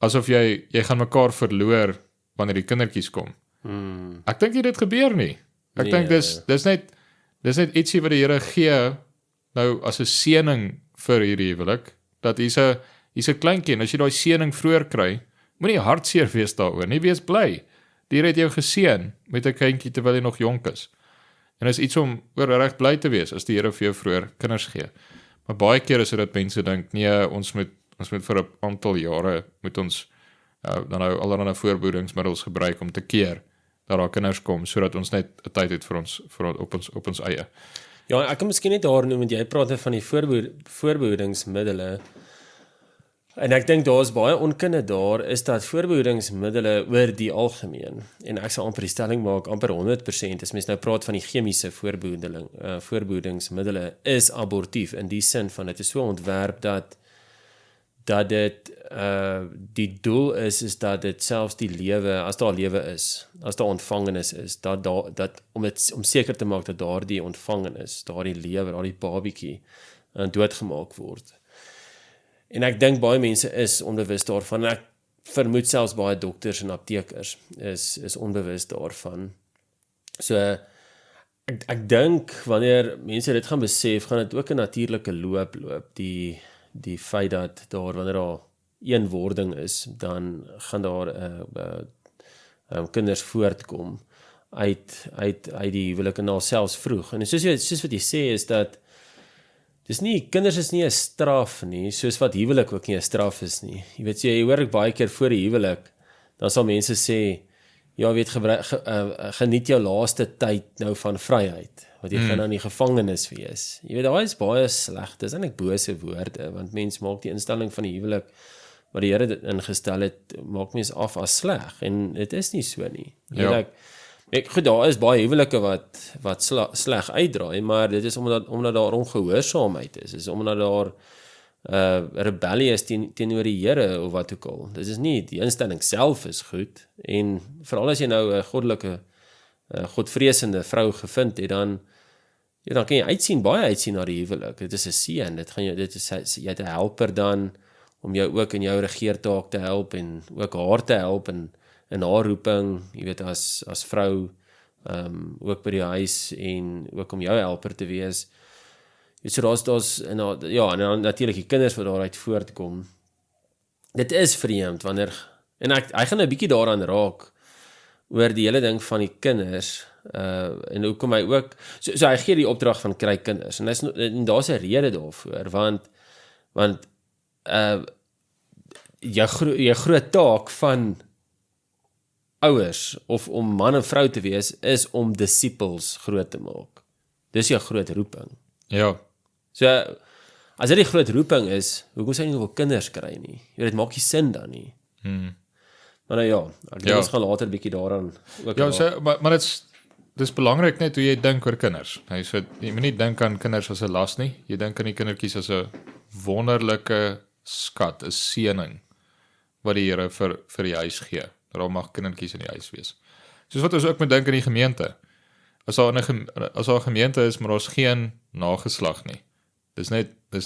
asof jy gaan mekaar verloor wanneer die kindertjies kom. Ek dink nie dit gebeur nie. Ek dink dis net ietsie wat die Here gee, nou as 'n seëning vir hierdie huwelik, dat hier's 'n kleintjie, en as jy daai seëning vroeër kry, moenie hartseer wees daaroor, nie, wees bly. Die Here het jou geseën met 'n kindjie terwyl jy nog jonk is. En is iets om oor reg bly te wees as die Here vir jou vroeër kinders gee. Maar baie keer is dit dat mense dink, nee, ons moet vir 'n aantal jare moet ons dan nou allerlei voorbereidingsmiddels gebruik om te keer dat daar kinders kom, sodat ons net 'n tyd het vir ons op ons eie. Ja, ek kan miskien net daar noem, want jy praat van die voorbereidingsmiddele. En ek dink daar's baie onkunde daar, is dat voorbereidingsmiddele oor die algemeen, en ek sal amper die stelling maak, amper 100%, as mens nou praat van die chemiese voorbereidingsmiddele, is abortief, in die sin van, dit is so ontwerp dat dit, die doel is dat dit selfs die lewe, as daar lewe is, as daar ontvangenis is, om seker te maak dat daar die ontvangenis, daar die lewe, daar die babietjie, doodgemaak word. En ek dink baie mense is onbewus daarvan, en ek vermoed selfs baie dokters en aptekers is onbewus daarvan. So, ek dink, wanneer mense dit gaan besef, gaan dit ook 'n natuurlike loop, die feit dat wanneer daar eenwording is, dan gaan daar kinders voortkom uit die huwelik, en al selfs vroeg. En soos wat jy sê, is dat kinders is nie 'n straf nie, soos wat huwelik ook nie 'n straf is nie. Jy weet, jy hoor ek baie keer voor die huwelik, dan sal mense sê, ja, weet, geniet jou laaste tyd nou van vryheid, want jy gaan in die gevangenis wees. Jy weet, daai is baie sleg, dis eintlik bose woorde, want mens maak die instelling van die huwelik, wat die Here dit ingestel het, maak mens af as sleg, en dit is nie so nie. Ja. Goed, daar is baie huwelike wat sleg uitdraai, maar dit is omdat daar ongehoorsaamheid is omdat daar rebellie is teenoor die Here of wat ook al. Dit is nie, die instelling self is goed, en veral as jy nou 'n goddelike, godvreesende vrou gevind het, dan kan jy baie uitsien na die huwelik. Dit is 'n seën, jy het 'n helper dan, om jou ook in jou regeertaak te help, en ook haar te help, en in haar roeping, jy weet, as vrou, ook by die huis, en ook om jou helper te wees. So daar's en dan natuurlik die kinders wat daaruit voortkom. Dit is vreemd, en ek gaan 'n bietjie daaraan raak, oor die hele ding van die kinders, en hoekom hy ook, so hy gee die opdrag van kry kinders, en daar's 'n rede daarvoor, want jou groot taak van ouers, of om man en vrou te wees, is om disippels groot te maak. Dis jou groot roeping. Ja. So, as dit die groot roeping is, hoekom sou jy nie wil kinders kry nie? Dit maak nie sin dan nie. Maar nou ja, ek dink ons gaan later 'n bietjie daaraan ook. Ja, so, maar dis belangrik net hoe jy dink oor kinders. So, jy moet nie dink aan kinders as 'n las nie. Jy dink aan die kindertjies as 'n wonderlike skat, 'n seëning. wat die Here vir die huis gee. Daar mag kindertjies in die huis wees. Soos wat ons ook moet dink in die gemeente. As daar 'n gemeente is, maar ons geen nageslag nie. Dis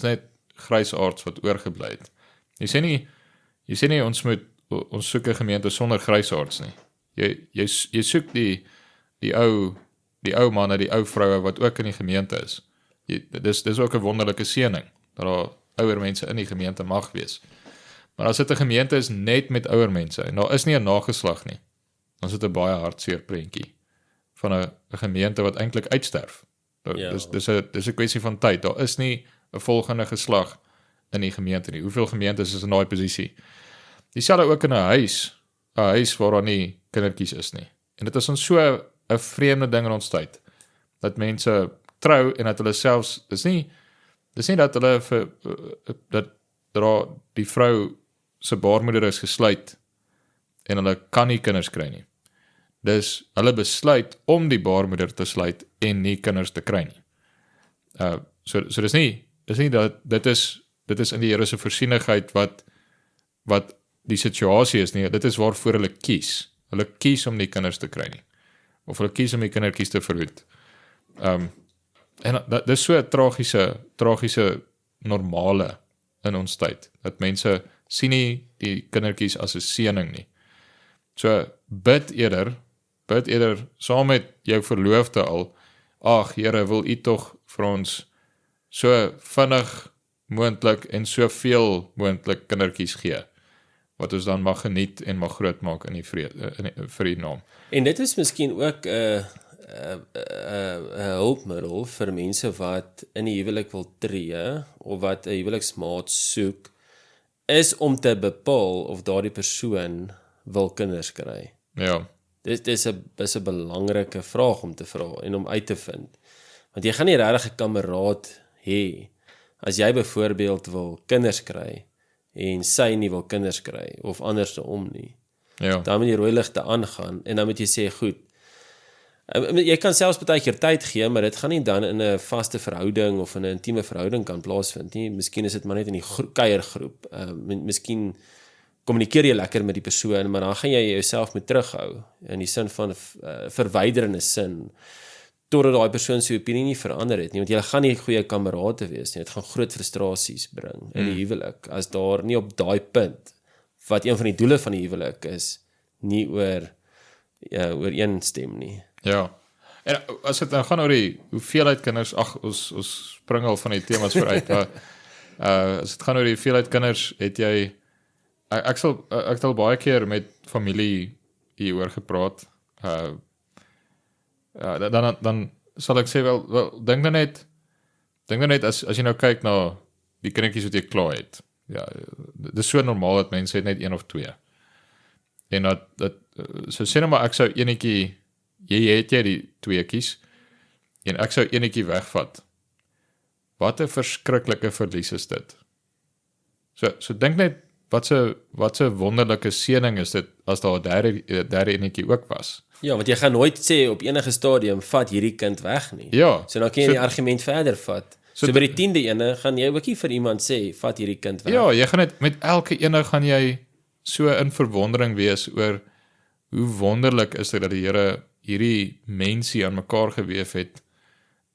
net grysaards wat oorgebly het. Jy sê nie ons soek 'n gemeente sonder grysaards nie. Jy soek die ou manne, die ou vroue wat ook in die gemeente is. Dis ook 'n wonderlike seëning dat daar ouer mense in die gemeente mag wees. Maar as dit 'n gemeente is net met ouer mense en daar is nie 'n nageslag nie, dan is dit 'n baie hartseer prentjie van 'n gemeente wat eintlik uitsterf. Dis 'n kwessie van tyd. Daar is nie 'n volgende geslag in die gemeente nie. Hoeveel gemeentes is in daai posisie? Dieselfde ook in 'n huis waar daar nie kindertjies is nie. En dit is ons so 'n vreemde ding in ons tyd, dat mense trou en dat hulle selfs, dis nie dat hulle dat die vrou se baarmoeder is gesluit en hulle kan nie kinders kry nie. Dis hulle besluit om die baarmoeder te sluit en nie kinders te kry nie. So dis nie dat dit is in die Here se voorsienigheid wat die situasie is nie. Dit is waarvoor hulle kies. Hulle kies om nie kinders te kry nie. Of hulle kies om die kindertjies te verhoed. En dit is so 'n tragiese normale in ons tyd, dat mense sien nie die kindertjies as 'n seëning nie. So bid eerder saam met jou verloofde al, ag Here, wil U tog vir ons so vinnig moontlik en soveel moontlik kindertjies gee, wat ons dan mag geniet en mag groot maak in die vir U naam. En dit is miskien ook 'n hulpmiddel vir mense wat in die huwelik wil tree of wat 'n huweliksmaat soek, is om te bepaal of daardie persoon wil kinders kry. Ja. Dit is 'n belangrike vraag om te vra en om uit te vind. Want jy gaan nie regtig 'n kameraad hê as jy byvoorbeeld wil kinders kry en sy nie wil kinders kry of andersom nie. Ja. Dan moet die rooi ligte aangaan en dan moet jy sê, goed, jy kan selfs baie keer tyd gee, maar dit gaan nie dan in 'n vaste verhouding of in 'n intieme verhouding kan plaasvind nie. Miskien is dit maar net in die kuiergroep. Miskien kommunikeer jy lekker met die persoon, maar dan gaan jy jouself moet terughou in die sin van verwyderende sin, totdat daai persoon se opinie nie verander het nie, want jy gaan nie goeie kamerate wees nie. Dit gaan groot frustrasies bring in die huwelik as daar nie op daai punt wat een van die doele van die huwelik is, nie ooreenstem nie. Ja. En as dit nou gaan oor die hoeveelheid kinders, ons spring al van die temas vooruit, maar as dit gaan oor die hoeveelheid kinders, het jy ek het al baie keer met familie hieroor gepraat. Dan sal ek sê wel dink dan net as jy nou kyk na die kindertjies wat jy klaar het. Ja, dit is so normaal dat mense het net 1 of 2. En dat so sê nou maar ek sou enetjie, jy het die 2tjies en ek sou enetjie wegvat. Wat 'n verskriklike verlies is dit. So dink net wat 'n wonderlike seëning is dit as daar 'n derde enetjie ook was. Ja, want jy gaan nooit sê op enige stadium vat hierdie kind weg nie. Ja. So dan kan jy die argument verder vat. So by die 10de ene gaan jy ook nie vir iemand sê vat hierdie kind weg. Ja, jy gaan net met elke ene gaan jy so in verwondering wees oor hoe wonderlik is dit dat die Here hierdie mensie aan mekaar geweef het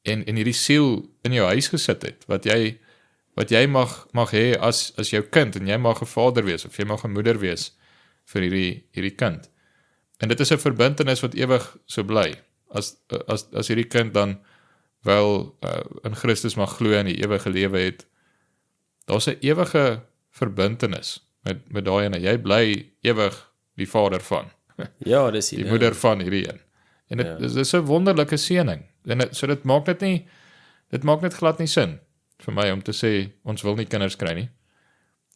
en hierdie siel in jou huis gesit het wat jy mag hê as jou kind, en jy mag 'n vader wees of jy mag 'n moeder wees vir hierdie kind. En dit is 'n verbintenis wat ewig so bly. As hierdie kind dan wel in Christus mag glo en die ewige lewe het, daar's 'n ewige verbintenis met daai ene. Jy bly ewig die vader van. Ja, dis die moeder van hierdie een. En dit is 'n wonderlike seëning. En so dit maak net glad nie sin vir my om te sê ons wil nie kinders kry nie,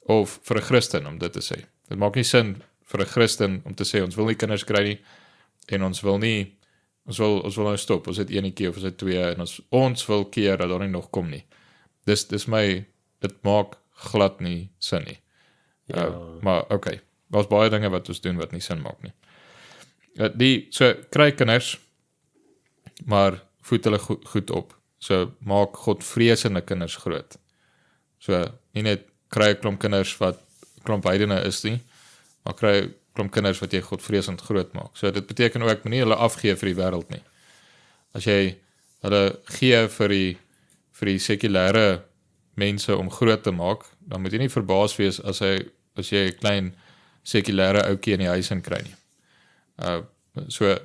of vir 'n Christen om dit te sê. Dit maak nie sin vir 'n Christen om te sê ons wil nie kinders kry nie en ons wil nou stop, ons het enetjie of ons het 2 en ons wil keer dat daar nie nog kom nie. Dit maak glad nie sin nie. Maar okay, daar's baie dinge wat ons doen wat nie sin maak nie. So kry kinders, maar voed hulle goed op. So maak godvreesende kinders groot. So nie net kry 'n klomp kinders wat klomp heidene is nie, maar kry 'n klomp kinders wat jy godvreesend groot maak. So dit beteken ook moenie hulle afgee vir die wêreld nie. As jy hulle gee vir die sekulêre mense om groot te maak, dan moet jy nie verbaas wees as jy 'n klein sekulêre ouetjie in die huis in kry nie. So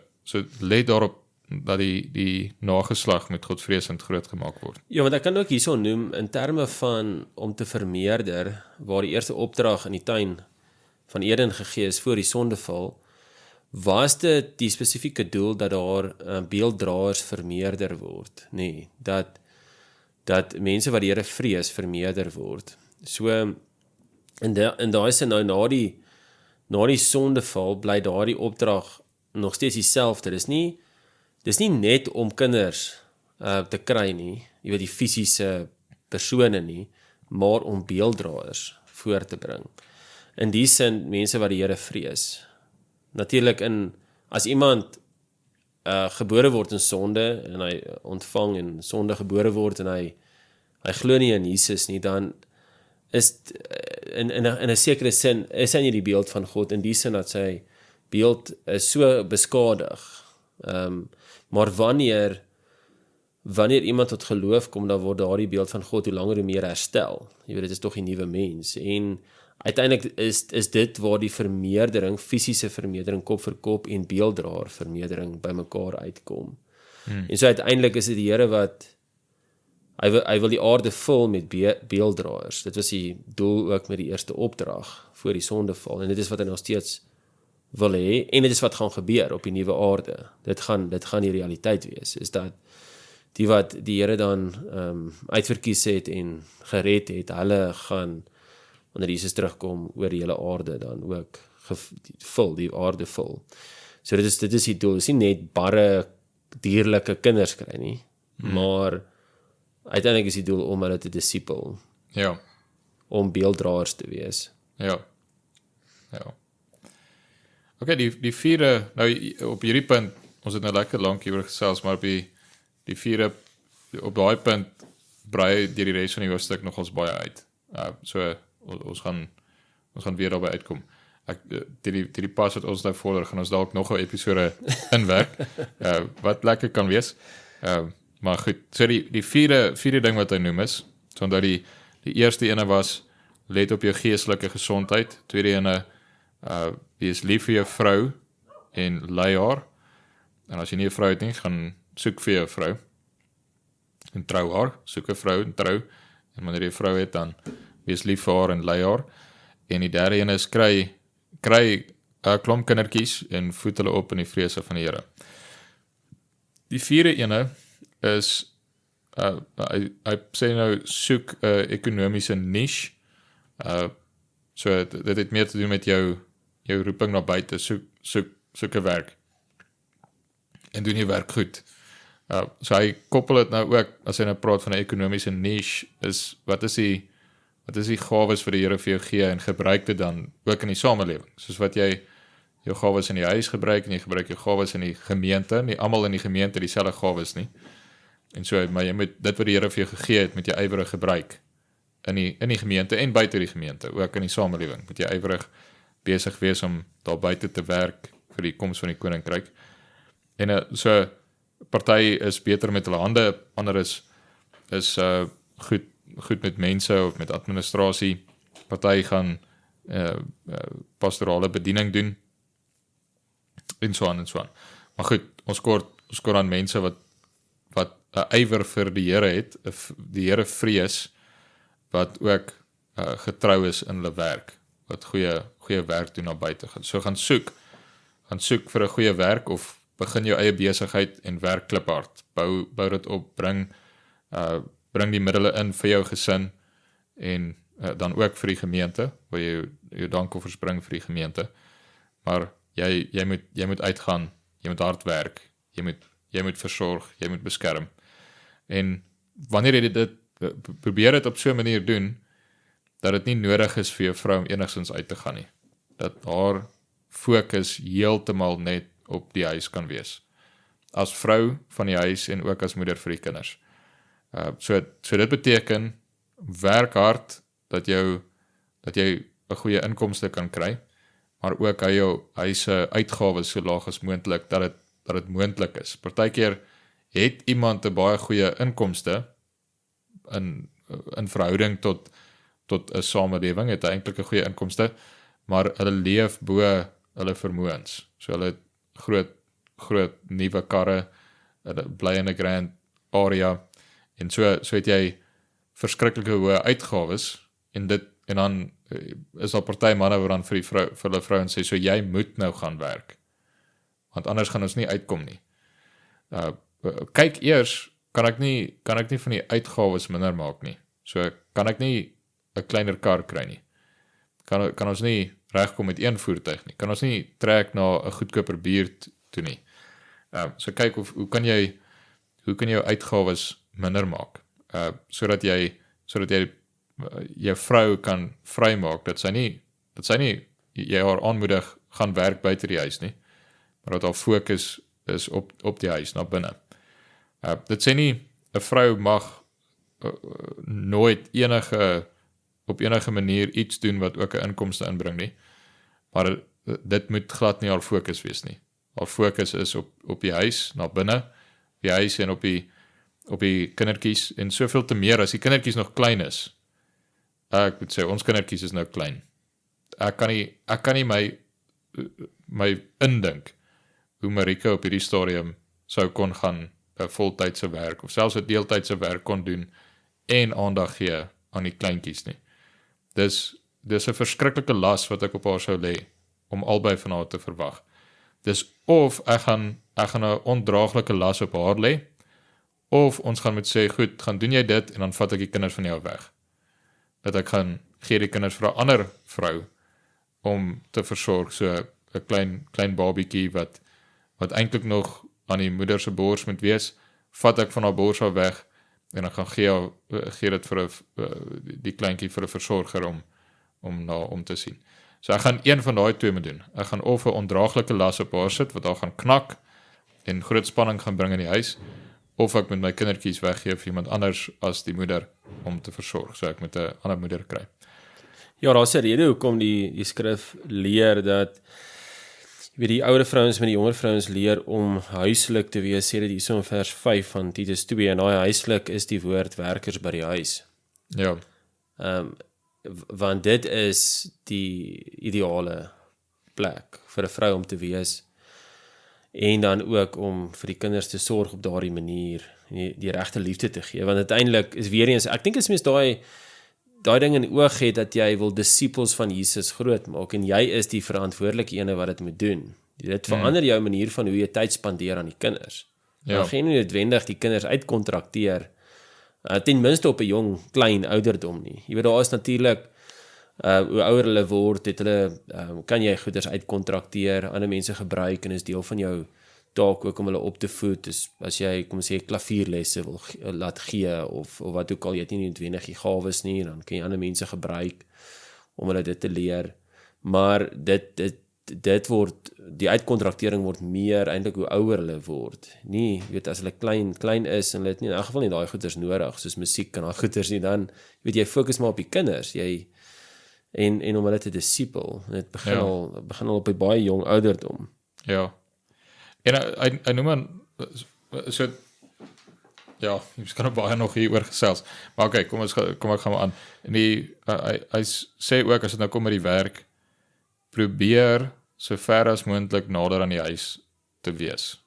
let daarop dat die nageslag met godvreesend groot gemaak word. Ja, want ek kan ook hierso noem in terme van om te vermeerder, waar die eerste opdrag in die tuin van Eden gegee is voor die sondeval, was dit die spesifieke doel dat daar beelddraers vermeerder word, nee, dat mense wat die Here vrees vermeerder word. So in daai sin nou na die sondeval bly daardie opdrag nog steeds dieselfde. Dis nie net om kinders te kry nie, jy weet die fisiese persone nie, maar om beelddraers voor te bring. In die sin mense wat die Here vrees. Natuurlik as iemand gebore word in sonde en hy ontvang in sonde gebore word en hy glo nie in Jesus nie, dan is in 'n sekere sin is hy nie die beeld van God, in die sin dat sy beeld is so beskadig. Maar wanneer iemand tot geloof kom, dan word daardie beeld van God hoe langer hoe meer herstel. Jy weet, dit is tog 'n nuwe mens. En uiteindelik is dit waar die vermeerdering, fisiese vermeerdering, kop vir kop en beelddraer vermeerdering by mekaar uitkom. En so uiteindelik is dit die Here wat hy wil die aarde vul met beelddraers. Dit was die doel ook met die eerste opdrag voor die sondeval. En dit is wat hy nog steeds wil hê, en dit is wat gaan gebeur op die nuwe aarde. Dit gaan die realiteit wees, is dat die wat die Here dan uitverkies het en gered het, hulle gaan, wanneer Jesus terugkom, oor die hele aarde dan ook die aarde vul. So dit is die doel, dis nie net barre dierlike kinders kry nie, maar uiteindelik is die doel om hulle te disipel, Ja, om beelddraers te wees. ja. Okay, die vierde, nou op hierdie punt, ons het nou lekker lank hieroor gesels, maar op die vierde, op daai punt, brei die res van die hoofstuk nog ons baie uit. So, ons gaan weer daarby uitkom. Die pas wat ons nou vorder, gaan ons dalk nog 'n episode inwerk, wat lekker kan wees. Maar goed, so die vierde ding wat hy noem is, so dat die eerste ene was, let op jou geestelike gesondheid. Tweede ene, wees lief vir jou vrou en lei haar. En as jy nie 'n vrou het nie, gaan soek vir jou 'n vrou en trou haar. Soek 'n vrou en trou. En wanneer jy 'n vrou het, dan wees lief vir haar en lei haar. En die derde ene is kry 'n klomp kindertjies en voed hulle op in die vrese van die Here. Die vierde ene is hy sê nou soek 'n ekonomiese niche. So dit het meer te doen met jou roeping na buite, soek 'n werk. En doen jy werk goed. So hy koppel dit nou ook, as hy nou praat van 'n ekonomiese niche, is wat is die gawes vir die Here vir jou gee en gebruik dit dan ook in die samelewing. Soos wat jy jou gawes in die huis gebruik en jy gebruik jou gawes in die gemeente, nie almal in die gemeente dieselfde gawes nie. En so, maar jy moet dit wat die Here vir jou gegee het, met jy ywerig gebruik in die gemeente en buite die gemeente, ook in die samelewing. Moet jy ywerig besig wees om daar buite te werk vir die koms van die koninkryk. En so party is beter met hulle hande, ander is goed met mense of met administrasie. Party gaan pastorale bediening doen en so aan. Maar goed, ons kort aan mense wat 'n ywer vir die Here het, die Here vrees, wat ook getrou is in hulle werk, wat goeie werk doen na buite. So gaan soek vir 'n goeie werk, of begin jou eie besigheid en werk kliphard. Bou dit op, bring die middele in vir jou gesin en dan ook vir die gemeente, waar jy jou dankoffers bring vir die gemeente. Maar jy moet uitgaan, jy moet hard werk, jy moet versorg, jy moet beskerm. En wanneer jy dit probeer dit op so 'n manier doen, dat dit nie nodig is vir jou vrou om enigstens uit te gaan nie. Dat haar fokus heeltemal net op die huis kan wees. As vrou van die huis en ook as moeder vir die kinders. So dit beteken, werk hard, dat jy 'n goeie inkomste kan kry, maar ook hy se uitgawes so laag as moontlik dat dit moontlik is. Partykeer het iemand 'n baie goeie inkomste in verhouding tot 'n samelewing, het hy eintlik 'n goeie inkomste, maar hulle leef bo hulle vermoëns. So hulle het groot nuwe karre, hulle bly in 'n grand area, en so het jy verskriklike hoë uitgawes, en dan is daar party manne wat dan vir hulle vrouens sê, so jy moet nou gaan werk, want anders gaan ons nie uitkom nie. Kyk eers, kan ek nie van die uitgawes minder maak nie. So kan ek nie 'n kleiner kar kry nie. Kan ons nie regkom met een voertuig nie. Kan ons nie trek na 'n goedkoper bier toe nie. So kyk hoe kan jy jou uitgawes minder maak, sodat jy jou vrou kan vrymaak, dat sy nie jy haar aanmoedig gaan werk buite die huis nie, maar dat haar fokus is op die huis, na binne. Dit sê nie 'n vrou mag nooit op enige manier iets doen wat ook 'n inkomste inbring nie, maar dit moet glad nie haar fokus wees nie. Haar fokus is op die huis, na binne, die huis en op die kindertjies, en soveel te meer as die kindertjies nog klein is. Ek moet sê, ons kindertjies is nou klein. Ek kan nie my indink hoe Marika op hierdie stadium sou kon gaan 'n voltydse werk, of selfs 'n deeltydse werk kon doen, en aandag gee aan die kleintjies nie. Dis 'n verskriklike las wat ek op haar sou lê, om albei van haar te verwag. Dis of ek gaan 'n ondraaglike las op haar lê, of ons gaan moet sê, goed, gaan doen jy dit, en dan vat ek die kinders van jou weg. Dat ek gaan gee die kinders vir 'n ander vrou, om te versorg, so 'n klein babietjie, wat eintlik nog aan die moeder se bors moet wees, vat ek van haar bors af weg, en dan gaan gee dit vir die kleintjie vir 'n versorger om te sien. So ek gaan een van daai twee moet doen. Ek gaan of 'n ondraaglike las op haar sit, wat haar gaan knak, en groot spanning gaan bring in die huis, of ek moet my kindertjies weggee vir iemand anders as die moeder, om te versorg. So ek moet 'n ander moeder kry. Ja, daar's 'n rede hoekom die skrif leer dat die ouer vrouens met die jonger vrouens leer om huislik te wees, sê dit hierso in vers 5 van Titus 2, en daai huislik is die woord werkers by die huis. Ja. Want dit is die ideale plek vir 'n vrou om te wees, en dan ook om vir die kinders te sorg op daardie manier, die regte liefde te gee, want uiteindelik is weer eens, ek dink as mens daai ding in oog het, dat jy wil disippels van Jesus groot maak, en jy is die verantwoordelike ene wat dit moet doen. Dit verander jou manier van hoe jy tyd spandeer aan die kinders. Ja. Dan gaan nie noodwendig die kinders uitkontrakteer, ten minste op 'n jong, klein ouderdom nie. Jy weet, daar is natuurlik, hoe ouer hulle word, kan jy goeders uitkontrakteer, ander mense gebruik, en is deel van jou taak ook om hulle op te voed. Dus as jy, kom ons sê, klavierlesse wil laat gee, of wat ook al, jy het nie noodwendig die gawes nie, dan kan jy ander mense gebruik om hulle dit te leer. Maar die uitkontraktering word meer eintlik hoe ouer hulle word. Nie, weet, as hulle klein is, en hulle het nie in elk geval nie daai goeders nodig, soos musiek en daai goeders nie, dan weet jy, fokus maar op die kinders, en om hulle te disipel. Dit begin al op 'n baie jong ouderdom. Ja. En hy noem aan, so, ja, jy kan baie nog hier oor gesels, maar oké, kom ek gaan maar aan. En hy sê ook, as dit nou kom met die werk, probeer so ver as moontlik nader aan die huis te wees,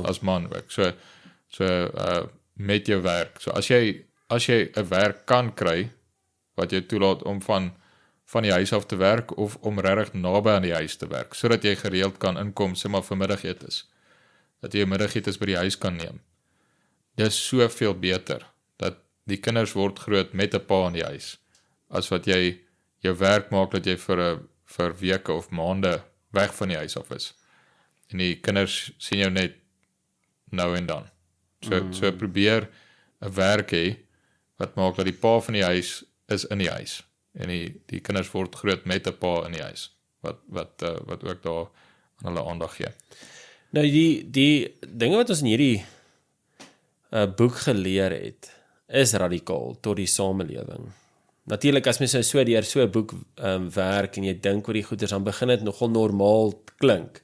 as man ook. So met jou werk. So as jy 'n werk kan kry, wat jy toelaat om van die huis af te werk, of om regtig naby aan die huis te werk, sodat jy gereeld kan inkom, sê maar vir middagetes, dat jy middagetes by die huis kan neem. Dit is soveel beter, dat die kinders word groot met 'n pa in die huis, as wat jy jou werk maak, dat jy vir weke of maande weg van die huis af is. En die kinders sien jou net nou en dan. So probeer 'n werk hê, wat maak dat die pa van die huis is in die huis, en die kinders word groot met 'n pa in die huis, wat ook daar aan hulle aandag gee. Nou die dinge wat ons in hierdie boek geleer het, is radikaal tot die samelewing. natuurlik as mens so deur so 'n boek werk en jy dink oor die goeders, dan begin dit nogal normaal klink.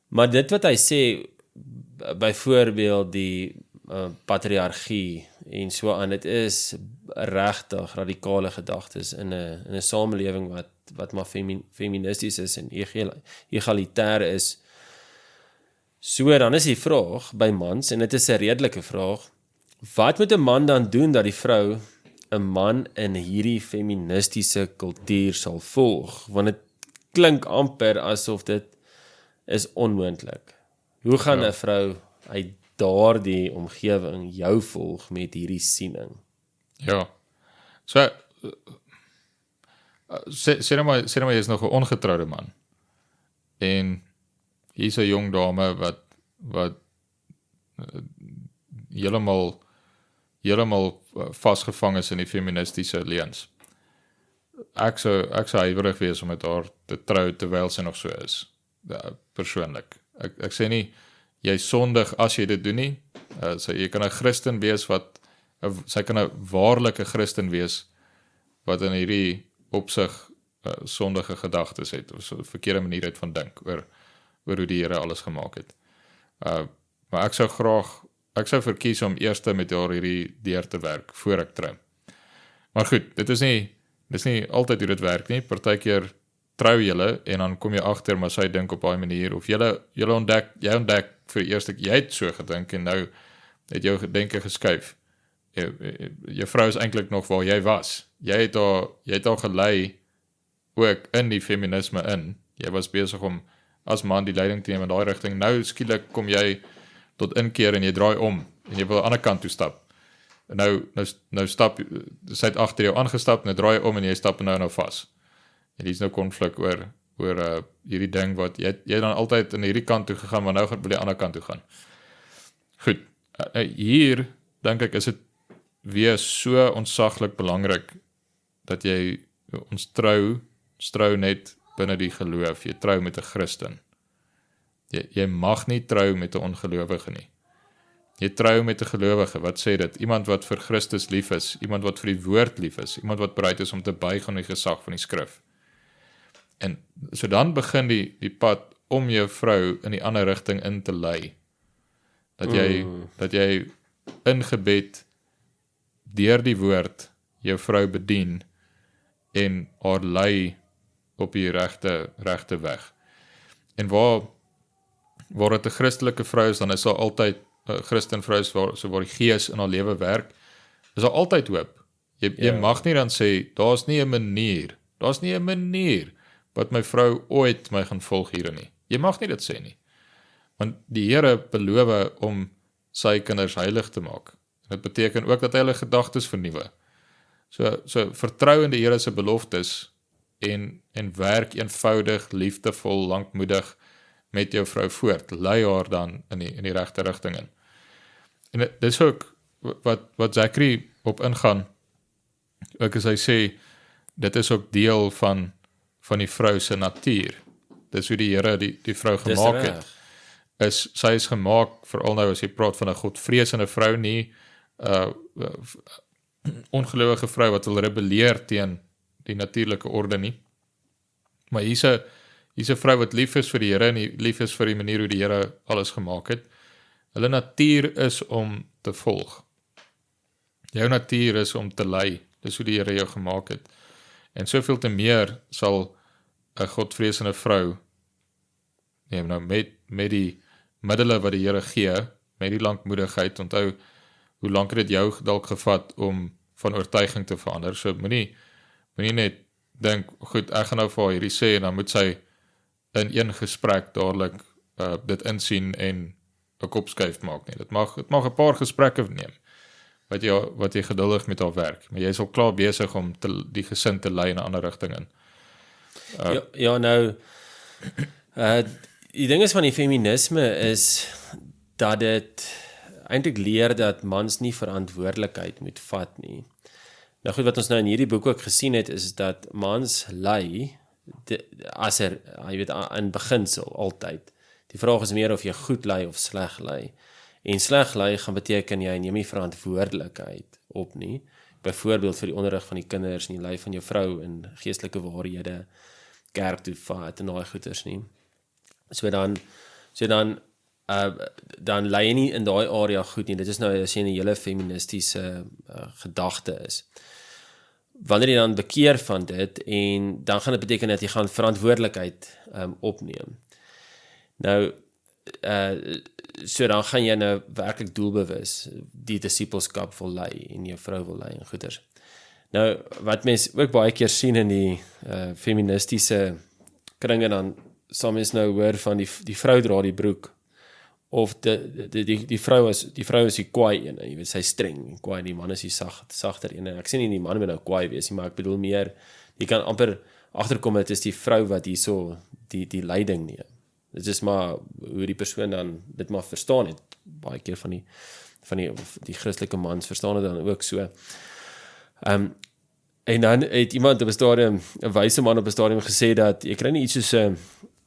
Maar dit wat hy sê, byvoorbeeld die patriargie en so aan, dit is regtig radikale gedagtes in 'n samelewing wat maar feministies is en egalitair is. So dan is die vraag by mans, en dit is 'n redelike vraag, wat moet 'n man dan doen dat die vrou 'n man in hierdie feministiese kultuur sal volg? Want dit klink amper asof dit is onmoontlik. Hoe gaan 'n vrou uit daardie omgewing jou volg met hierdie siening? Ja. So sê nou maar jy is nog 'n ongetroude man. En hier's 'n jong dame wat heeltemal vasgevang is in die feministiese leuns. Ek sou huiwerig wees om met haar te trou terwyl sy nog so is. Persoonlik. Ek sê nie jy sondig as jy dit doen nie. Jy kan 'n Christen wees sy kan 'n waarlike Christen wees wat in hierdie opsig sondige gedagtes het, of so 'n verkeerde manier uit van dink oor hoe die Here alles gemaak het. Maar ek sou verkies om eers met haar hierdie deur te werk voor ek trou. Maar goed, dit is nie altyd hoe dit werk nie. Partykeer trou julle en dan kom jy agter maar sy dink op daai manier, of jy ontdek vir eers jy het so gedink en nou het jou gedenke geskuif. Jou vrou is eintlik nog waar jy was. Jy het haar gelei ook in die feminisme in. Jy was besig om as man die leiding te neem in daai rigting. Nou skielik kom jy tot inkeer en jy draai om en jy wil aan die ander kant toe stap. En nou stap sy het agter jou aangestap, nou draai jy om en jy stap nou vas. En dis nou konflik oor hierdie ding wat jy dan altyd in hierdie kant toe gegaan, maar nou wil jy aan die ander kant toe gaan. Goed. Hier dink ek is dit weer so ontsaglik belangrik dat jy ons trou net binne die geloof. Jy trou met 'n Christen. Jy mag nie trou met 'n ongelowige nie. Jy trou met 'n gelowige. Wat sê dit? Iemand wat vir Christus lief is, iemand wat vir die woord lief is, iemand wat bereid is om te buig aan die gesag van die skrif. En so dan begin die pad om jou vrou in die ander rigting in te lei. Dat jy in gebed deur die woord jou vrou bedien en haar lei op die regte weg. En waar dit 'n Christelike vrou is, dan is daar altyd 'n Christen vrou waar die Gees in haar lewe werk. Is daar altyd hoop. Jy mag nie dan sê daar's nie 'n manier wat my vrou ooit my gaan volg hierin nie. Jy mag nie dit sê nie. Want die Here beloof om sy kinders heilig te maak. Dit beteken ook dat hy hulle gedagtes vernuwe. So vertrou in die Here se beloftes en werk eenvoudig, liefdevol, lankmoedig met jou vrou voort. Lei haar dan in die regte rigting in. En dit is ook wat Zachary op ingaan. Ook as hy sê, dit is ook deel van die vrou se natuur. Dit is hoe die Here die vrou gemaak het. Sy is gemaak, veral nou as jy praat van 'n godvreesende vrou, nie ongelowige vrou wat wil rebelleer teen die natuurlike orde nie. Maar hier's 'n vrou wat lief is vir die Here en lief is vir die manier hoe die Here alles gemaak het. Hulle natuur is om te volg. Jou natuur is om te lei. Dis hoe die Here jou gemaak het. En soveel te meer sal 'n godvreesende vrou nou met die middele wat die Here gee, met die lankmoedigheid, onthou hoe lank het dit jou dalk gevat om van oortuiging te verander. So moenie net dink, goed, ek gaan nou vir haar hierdie sê en dan moet sy in een gesprek dadelik dit insien en 'n kopskuif maak nie. Dit mag 'n paar gesprekke neem wat jy geduldig met haar werk, maar jy is al klaar besig om die gesin te lei in 'n ander rigting in. Die ding is van die feminisme is dat dit eintlik leer dat mans nie verantwoordelikheid moet vat nie. Nou goed, wat ons nou in hierdie boek ook gesien het, is dat mans lei in beginsel altyd. Die vraag is meer of jy goed lei of sleg lei. En sleg lei gaan beteken jy neem nie verantwoordelikheid op nie. byvoorbeeld vir die onderrig van die kinders en die lewe van jou vrou en geestelike waarhede, kerk toe vat en daai goeters nie. So dan lê jy nie in daai area goed nie. Dit is nou as jy 'n hele feministiese gedagte is. Wanneer jy dan bekeer van dit en dan gaan dit beteken dat jy gaan verantwoordelikheid opneem. Nou so dan gaan jy nou werklik doelbewus die disippelskap wil lei en jou vrou wil lei en goeters. Nou wat mense ook baie keer sien in die feministiese kringe dan sal mens nou hoor van die vrou dra die broek of die vrou is die kwaai een, jy weet sy streng, kwaai, die man is die sagter een. Ek sê nie die man moet nou kwaai wees nie, maar ek bedoel meer jy kan amper agterkom dit is die vrou wat hierso die leiding neem. Dit is maar hoe die persoon dan dit maar verstaan het. Baie keer van die Christelike mans verstaan dit dan ook so. En dan het iemand op 'n stadium, 'n wyse man op 'n stadium gesê dat jy kry nie iets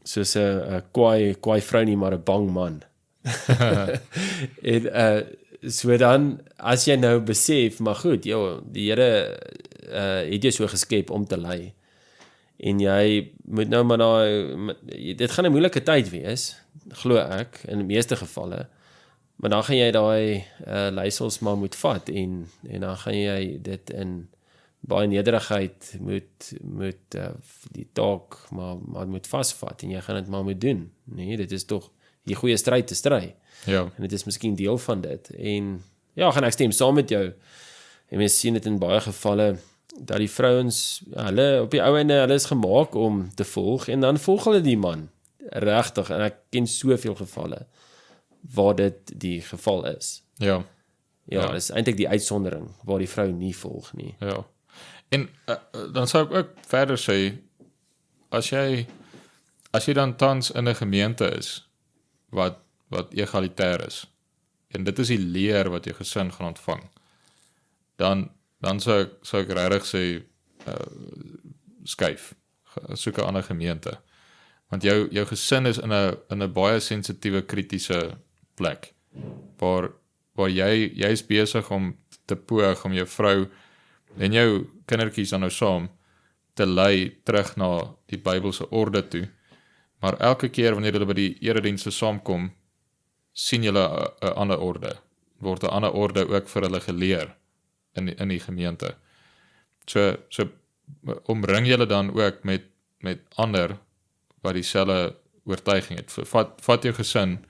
soos 'n kwaai vrou nie, maar 'n bang man. En so dan as jy nou besef, maar goed, die Here het jou so geskep om te lei. En jy moet nou maar dit gaan 'n moeilike tyd wees, glo ek, in die meeste gevalle. Maar dan gaan jy daai leiersels maar moet vat en dan gaan jy dit in baie nederigheid moet die taak maar moet vasvat en jy gaan dit maar moet doen. Nee, dit is tog die goeie stryd te stry. Ja. En dit is miskien deel van dit. En ja, gaan ek stem saam met jou. En mens sien dit in baie gevalle dat die vrouens, hulle op die ou ende, hulle is gemaak om te volg en dan volg hulle die man. Regtig, en ek ken soveel gevalle waar dit die geval is. Ja. Ja, dis eintlik die uitsondering waar die vrou nie volg nie. Ja. En dan sou ek ook verder sê as jy dan tans in 'n gemeente is wat egalitair is en dit is die leer wat jou gesin gaan ontvang, dan sou ek regtig sê skuif, soek 'n ander gemeente. Want jou gesin is in 'n baie sensitiewe kritiese plek waar jy is besig om te poog om jou vrou en jou kindertjies dan nou saam te lei terug na die Bybelse orde toe. Maar elke keer wanneer hulle by die eredienste saamkom, sien julle 'n ander orde. Word 'n ander orde ook vir hulle geleer in die gemeente. So omring julle dan ook met ander wat dieselfde oortuiging het. Vat jou gesin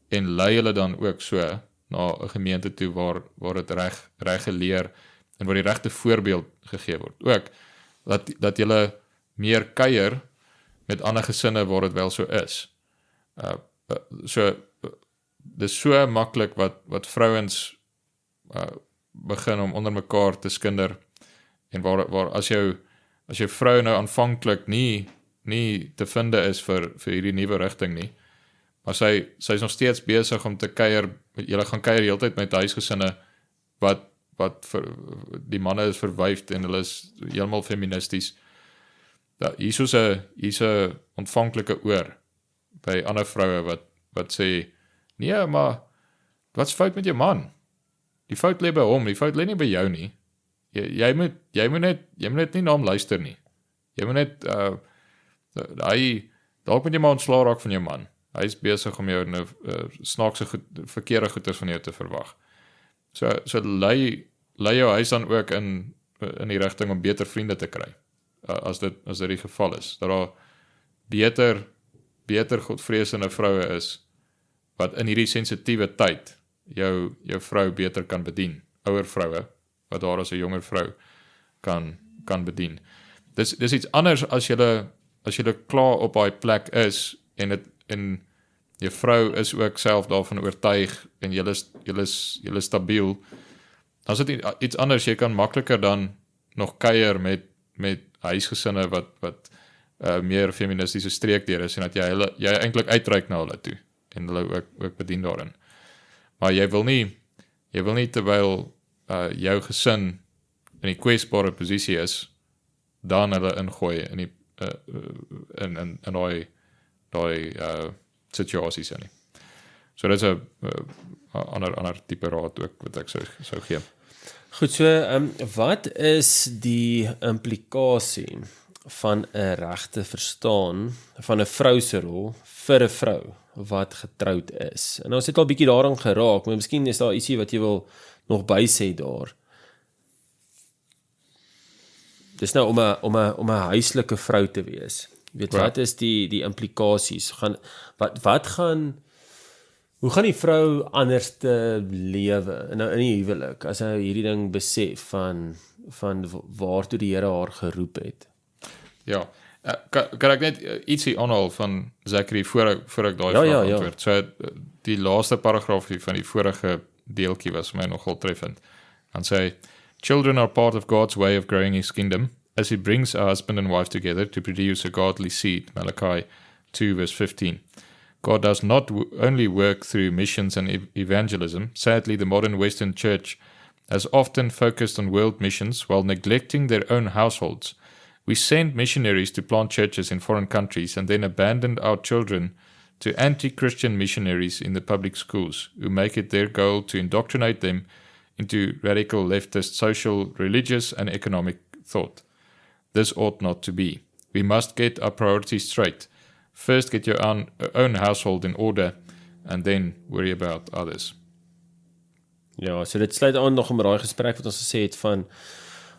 en lei hulle dan ook so na 'n gemeente toe waar dit reg geleer en waar die regte voorbeeld gegee word. Ook dat julle meer kuier met ander gesinne waar dit wel so is. So dis so maklik wat vrouens begin om onder mekaar te skinder en waar as jou vrou nou aanvanklik nie te vind is vir hierdie nuwe rigting nie, maar sy is nog steeds besig om te kuier. Julle gaan kuier heeltyd met huisgesinne wat die manne is verwyfd en hulle is heeltemal feministies. Hier's 'n ontvanklike oor by ander vroue wat sê, nee, maar wat's fout met jou man? Die fout lê by hom, die fout lê nie by jou nie. Jy moet net nie na hom luister nie. Jy moet net dalk moet jy maar ontslaa raak van jou man. Hy is besig om jou snaakse verkeerde goeders van jou te verwag. So lei jou huis dan ook in die rigting om beter vriende te kry. As dit die geval is. Dat daar beter godvreesende vroue is wat in hierdie sensitiewe tyd jou vrou beter kan bedien. Ouer vroue wat daar as 'n jonger vrou kan bedien. Dis iets anders as jy klaar op daai plek is en jou vrou is ook self daarvan oortuig en jy is stabiel. Dan is dit iets anders. Jy kan makliker dan nog kuier met huisgesinne wat meer feministiese streek deur is en dat jy eintlik uitreik na hulle toe en hulle ook bedien daarin. Maar jy wil nie terwyl jou gesin in die kwesbare posisie is, dan hulle ingooi in die in daai situasies nie. So dit is 'n ander tipe raad ook wat ek sou gee. Goed, so wat is die implikasie van 'n regte verstaan van 'n vrou se rol vir 'n vrou wat getroud is? En ons het al bietjie daaraan geraak, maar miskien is daar ietsie wat jy wil nog bysê daar. Dis nou om 'n huislike vrou te wees. Jy weet, wat is die implikasies? Hoe gaan die vrou anders te lewe in die huwelik as hy hierdie ding besef van waartoe die Here haar geroep het? Ja, kan ek net ietsie aanhaal van Zachary voor ek daai vraag antwoord. So die laaste paragraaf van die vorige deeltjie was my nogal treffend. Dan sê hy, children are part of God's way of growing his kingdom, as he brings a husband and wife together to produce a godly seed, Malachi 2 verse 15. God does not only work through missions and evangelism. Sadly, the modern Western church has often focused on world missions while neglecting their own households. We send missionaries to plant churches in foreign countries and then abandon our children to anti-Christian missionaries in the public schools who make it their goal to indoctrinate them into radical leftist social, religious, and economic thought. This ought not to be. We must get our priorities straight. First, get your own household in order, and then worry about others. Ja, so dit sluit aan nog om daai gesprek wat ons gesê het van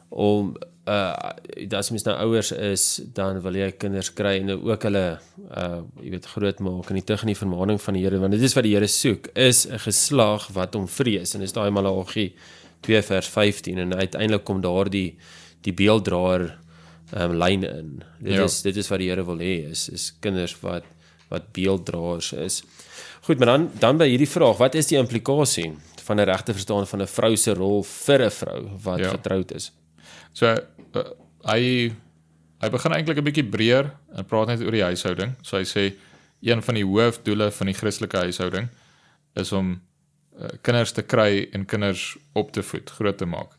om as mens nou ouers is, dan wil jy kinders kry en ook hulle jy weet groot maak in die tug en die vermaning van die Here, want dit is wat die Here soek, is 'n geslag wat hom vrees, en dis daai Malagi 2 vers 15, en uiteindelik kom daar die beelddraer lyn in. Dit is wat die Here wil hê, is kinders wat beelddraers is. Goed, maar dan by hierdie vraag, wat is die implikasie van 'n regte verstaan van 'n vrou se rol vir 'n vrou wat getroud is? So hy begin eintlik 'n bietjie breër en praat net oor die huishouding. So hy sê een van die hoofdoele van die Christelike huishouding is om kinders te kry en kinders op te voed, groot te maak,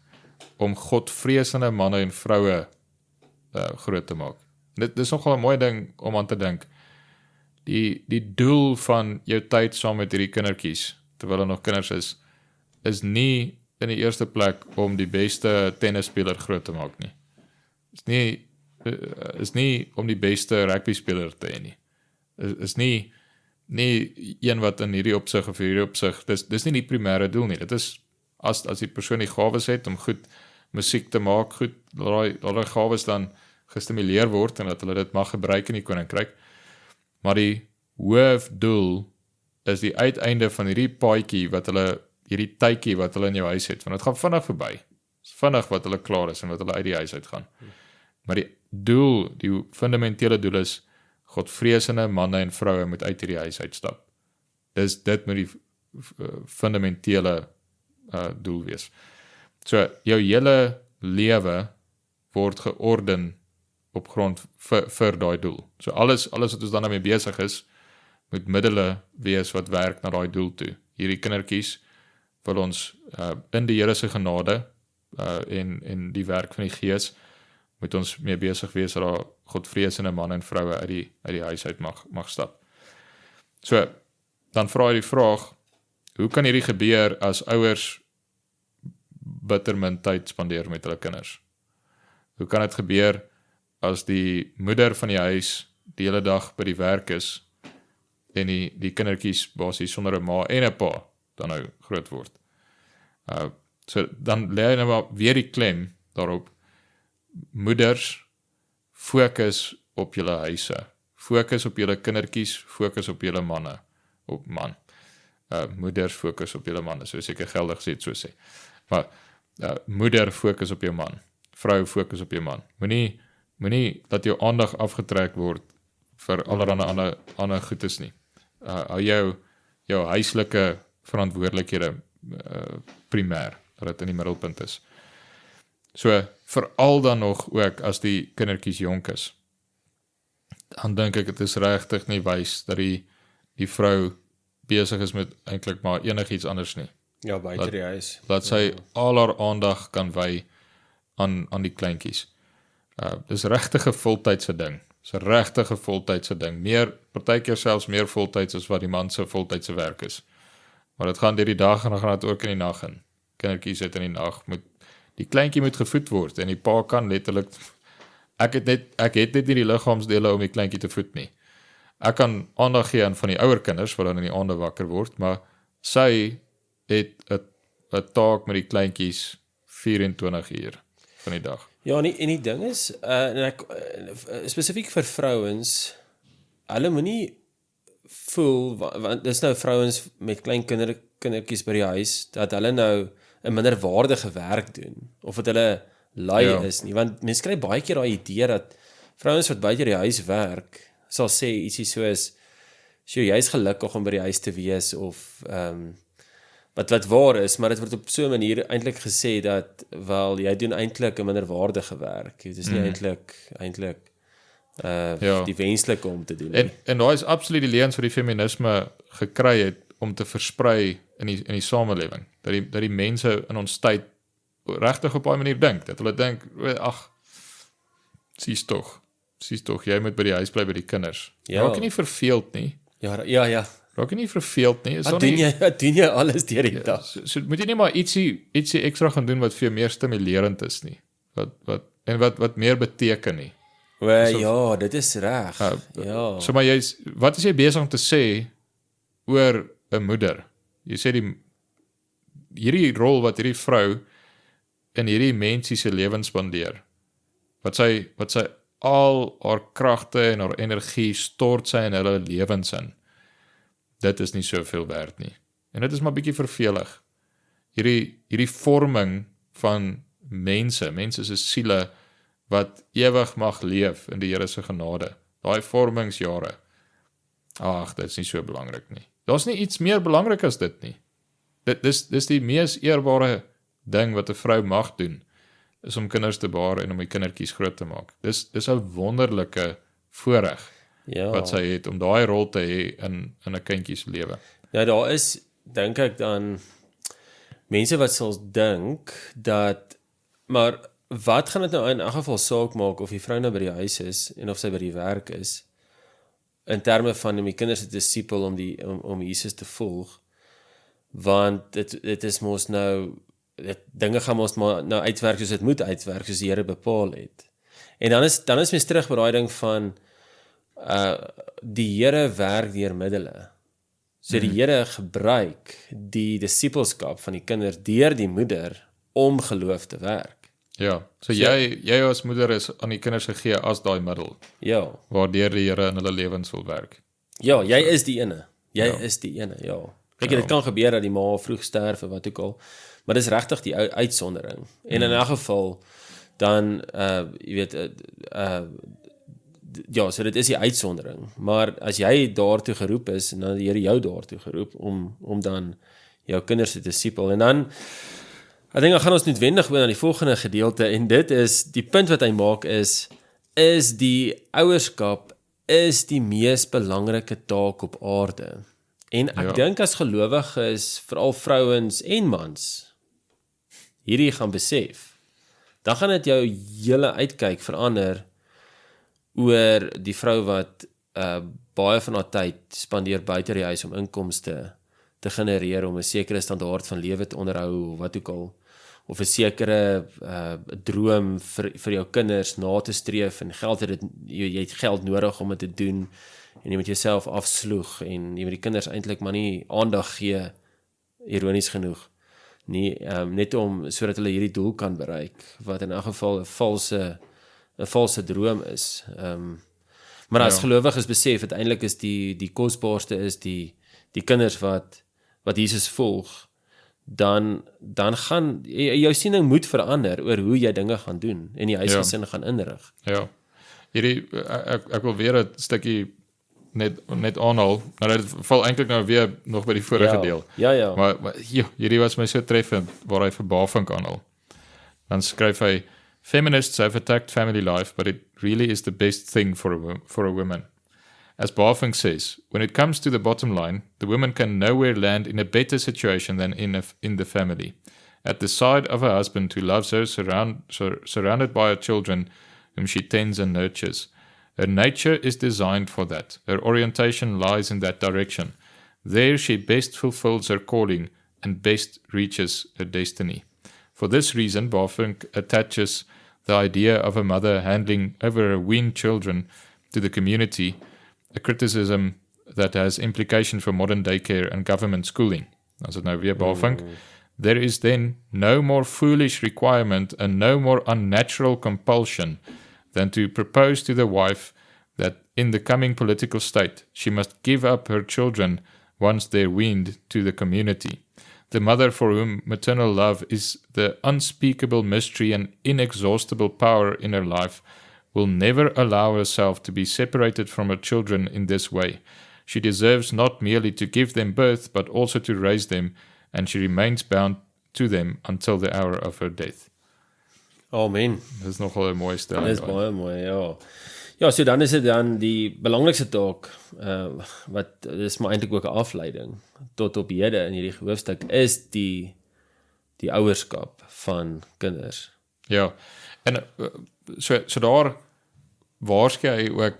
om godvreesende manne en vroue groot te maak. Dit is nogal 'n mooi ding om aan te dink. Die doel van jou tyd saam met hierdie kindertjies, terwyl hulle nog kinders is nie in die eerste plek om die beste tennisspeler groot te maak nie. Is nie om die beste rugbyspeler te hê nie. Is nie een wat in hierdie opsig of hierdie opsig, dis nie die primêre doel nie. Dit is as die persoon die gawes het om goed musiek te maak, goed daai gawes dan gestimuleer word en dat hulle dit mag gebruik in die koninkryk. Maar die hoofdoel is die uiteinde van hierdie paadjie hierdie tydjie wat hulle in jou huis het, want dit gaan vinnig verby. Vinnig wat hulle klaar is en wat hulle uit die huis uit gaan. Maar die fundamentele doel is godvreesende manne en vroue moet uit hierdie huis uitstap. Dit moet die fundamentele doel wees. So jou hele lewe word georden op grond vir daai doel. So alles wat ons dan daarmee besig is, moet middele wees wat werk na daai doel toe. Hierdie kindertjies wil ons in die Here se genade en die werk van die Gees moet ons mee besig wees dat daar godvreesende manne en vroue uit die huis uit mag stap. So, dan vra hy die vraag, hoe kan hierdie gebeur as ouers bitter min tyd spandeer met hulle kinders? Hoe kan dit gebeur as die moeder van die huis die hele dag by die werk is en die kindertjies basies sonder 'n ma en 'n pa dan nou groot word? So dan lê hy nou maar weer die klem daarop, moeders, fokus op julle huise, fokus op julle kindertjies, fokus op julle manne, op man. Moeders fokus op julle manne, so seker geldig sê dit so sê. Maar moeder fokus op jou man, vrou fokus op jou man. Moenie dat jou aandag afgetrek word vir allerlei ander goedes nie. Hou jou huislike verantwoordelikhede primêr, dat dit in die middelpunt is. So, veral dan nog ook as die kindertjies jonk is, dan dink ek, het is regtig nie wys dat die vrou besig is met eintlik maar enigiets anders nie. Ja, buite die huis. Dat sy al haar aandag kan wy aan die kleintjies. Dis regtig 'n voltydse ding. Dis 'n regtig 'n voltydse ding. Partykeer selfs meer voltyds as wat die man se voltydse werk is. Maar dit gaan deur die dag en dan gaan dit ook in die nag in. Kindertjies het in die nag, moet Die kleintjie moet gevoed word en die pa kan letterlik ek het net nie die liggaamsdele om die kleintjie te voed nie. Ek kan aandag gee aan van die ouer kinders wat dan in die aande wakker word, maar sy het 'n taak met die kleintjies 24 uur van die dag. Ja, en die ding is, spesifiek vir vrouens, hulle moenie voel, want dis nou vrouens met klein kindertjies by die huis, dat hulle nou 'n minderwaardige werk doen, of dat hulle lui is nie, want mense kry baie keer daai idee dat vrouens wat buite die huis werk, sal sê ietsie soos, jy is gelukkig om by die huis te wees, of wat waar is, maar dit word op so 'n manier eintlik gesê dat, wel, jy doen eintlik 'n minderwaardige werk. Dit is nie eintlik die wenslike om te doen. En daar is absoluut die leuns wat die feminisme gekry het om te versprei in die samelewing. Dat die mense in ons tyd regtig op 'n manier dink. Dat hulle dink, ag, sies tog, jy moet by die huis bly by die kinders. Raak jy nie verveeld nie? Ja. Raak jy nie verveeld nie? Wat doen jy alles deur die dag? So moet jy nie maar ietsie ekstra gaan doen wat vir jou meer stimulerend is nie. Wat meer beteken nie. Ja, dit is reg. Ja. So maar wat is jy besig om te sê oor 'n moeder? Jy sê hierdie rol wat hierdie vrou in hierdie mensie se lewens spandeer. Wat sy al haar kragte en haar energie stort sy in hulle lewens in. Dit is nie soveel werd nie. En dit is maar bietjie vervelig. Hierdie vorming van mense se siele wat ewig mag leef in die Here se genade. Daai vormingsjare. Ag, dit is nie so belangrik nie. Daar's nie iets meer belangrik as dit nie. Dis die mees eerbare ding wat 'n vrou mag doen, is om kinders te baar en om die kindertjies groot te maak. Dis 'n wonderlike voorreg wat sy het om daai rol te hê in 'n kindjie se lewe. Ja, daar is, dink ek dan, mense wat sal dink dat, maar wat gaan dit nou in elk geval saak maak of die vrou nou by die huis is en of sy by die werk is, in terme van om die kinders te disipel om Jesus te volg, want dit is mos nou, dinge gaan mos maar nou uitwerk soos dit moet uitwerk, soos die Here bepaal het. En dan is mens terug by daai ding van die Here werk deur middele. So die Here gebruik die disipelskap van die kinders deur die moeder om geloof te werk. Ja, so jy as moeder is aan die kinders gegee as daai middel. Ja. Waardeur die Here in hulle lewens wil werk. Ja, jy is die ene. Is die ene, ja. Kyk, dit kan gebeur dat die ma vroeg sterf of wat ook al, maar dis regtig die uitsondering. En in 'n geval dan jy weet ja, so dit is die uitsondering. Maar as jy daartoe geroep is, en dan die Here jou daartoe geroep om dan jou kinders te disipel, en dan ek dink gaan ons noodwendig oor na die volgende gedeelte, en dit is, die punt wat hy maak is die ouerskap is die mees belangrike taak op aarde. En ek dink as gelowiges, veral vrouens en mans, hierdie gaan besef, dan gaan dit jou hele uitkyk verander oor die vrou wat baie van haar tyd spandeer buite die huis om inkomste te genereer, om 'n sekere standaard van lewe te onderhou, of wat ook al, of 'n sekere droom vir jou kinders na te streef, en jy het geld nodig om dit te doen, en jy moet jouself afsloeg, en jy moet die kinders eintlik maar nie aandag gee, ironies genoeg, nie, net sodat hulle hierdie doel kan bereik, wat in elk geval 'n valse droom is. Maar as gelowiges besef, uiteindelik is die kosbaarste is die kinders wat Jesus volg, dan gaan jou siening moet verander oor hoe jy dinge gaan doen en die huisgesin gaan inrig. Ja. Ek wil weer 'n stukkie net aanhaal, maar dit val eintlik nou weer nog by die vorige deel. Ja. Maar hierdie was my so treffend waar hy vir Bavink aanhaal. Dan skryf hy, feminists have attacked family life, but it really is the best thing for a woman. As Bavink says, when it comes to the bottom line, the woman can nowhere land in a better situation than in the family. At the side of her husband who loves her, surrounded by her children whom she tends and nurtures. Her nature is designed for that. Her orientation lies in that direction. There she best fulfills her calling and best reaches her destiny. For this reason, Bavinck attaches the idea of a mother handing over her weaned children to the community, a criticism that has implications for modern daycare and government schooling. As het nou weer Bavinck. There is then no more foolish requirement and no more unnatural compulsion than to propose to the wife that in the coming political state she must give up her children once they're weaned to the community. The mother for whom maternal love is the unspeakable mystery and inexhaustible power in her life will never allow herself to be separated from her children in this way. She deserves not merely to give them birth, but also to raise them, and she remains bound to them until the hour of her death. Amen. Dit is nogal 'n mooi stelling. Dit is baie mooi, ja. Ja, so dan is dit dan die belangrikste taak, wat dis maar eintlik ook 'n afleiding tot op hede in hierdie hoofstuk, is die ouerskap van kinders. Ja, en so daar waarskynlik hy ook,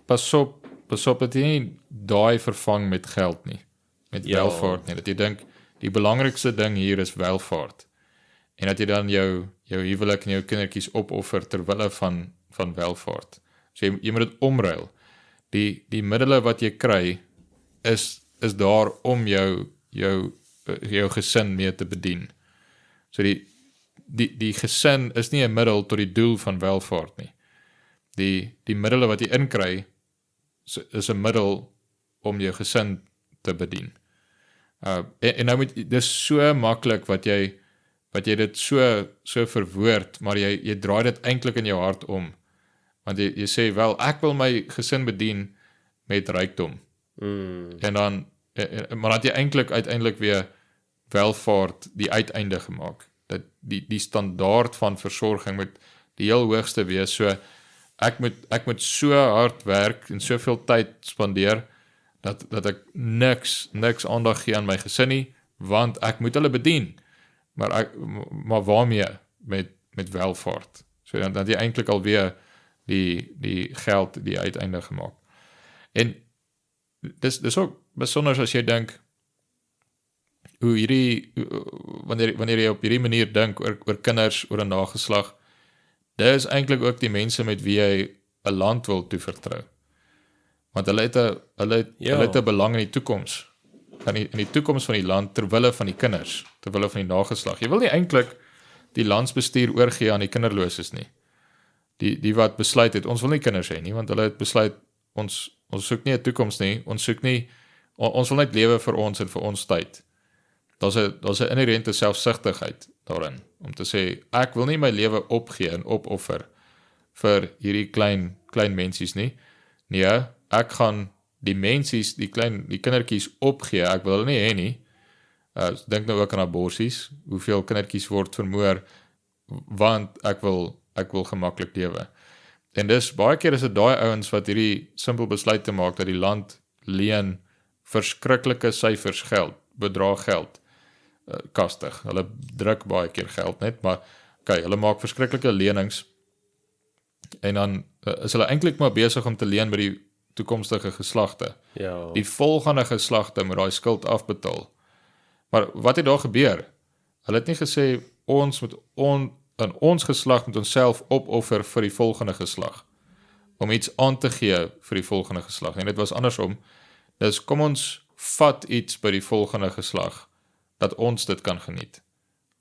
pas op dat jy nie daai vervang met geld nie, met welvaart nie, dat jy dink, die belangrikste ding hier is welvaart, en dat jy dan jou huwelik en jou kindertjies opoffer terwille van welvaart. So jy moet dit omruil. Die middele wat jy kry, is daar om jou gesin mee te bedien. So die gesin is nie 'n middel tot die doel van welvaart nie. Die middele wat jy inkry, is 'n middel om jou gesin te bedien. En nou dis so maklik wat jy dit so verwoord, maar jy draai dit eintlik in jou hart om. Want jy sê wel, ek wil my gesin bedien met rykdom. En dan, maar dat jy uiteindelik weer welvaart die uiteinde gemaak. Dat die standaard van versorging moet die heel hoogste wees. So ek moet so hard werk en soveel tyd spandeer dat ek niks aandag gee aan my gesin nie, want ek moet hulle bedien. Maar waarmee? Met welvaart. So dan het jy eintlik alweer die geld die uiteinde gemaak. En dis ook besonder as jy dink hoe wanneer jy op hierdie manier dink oor kinders, oor 'n nageslag, dit is eintlik ook die mense met wie jy 'n land wil toevertrou. Want hulle het 'n belang in die toekoms. In die toekoms van die land terwille van die kinders, terwille van die nageslag. Jy wil nie eintlik die landsbestuur oorgee aan die kinderloses nie. Die wat besluit het, ons wil nie kinders hê nie, want hulle het besluit, ons soek nie 'n toekoms nie, ons wil net lewe vir ons en vir ons tyd. Daar's 'n inherente selfsugtigheid daarin, om te sê, ek wil nie my lewe opgee en opoffer vir hierdie klein mensies nie. Nee, ek gaan die mensies, die kindertjies opgee, ek wil hulle nie hê nie. Dink nou ook aan aborsies, hoeveel kindertjies word vermoor, want ek wil gemaklik lewe. En baie keer is dit daai ouens wat hierdie simpel besluit te maak, dat die land leen verskriklike syfers geld, bedrag geld, kastig. Hulle druk baie keer geld net, maar hulle maak verskriklike lenings, en dan is hulle eintlik maar besig om te leen by die toekomstige geslagte. Ja. Die volgende geslagte moet daai skuld afbetaal. Maar wat het daar gebeur? Hulle het nie gesê, ons geslag moet onsself opoffer vir die volgende geslag, om iets aan te gee vir die volgende geslag. En dit was andersom. Dus kom ons vat iets by die volgende geslag, dat ons dit kan geniet.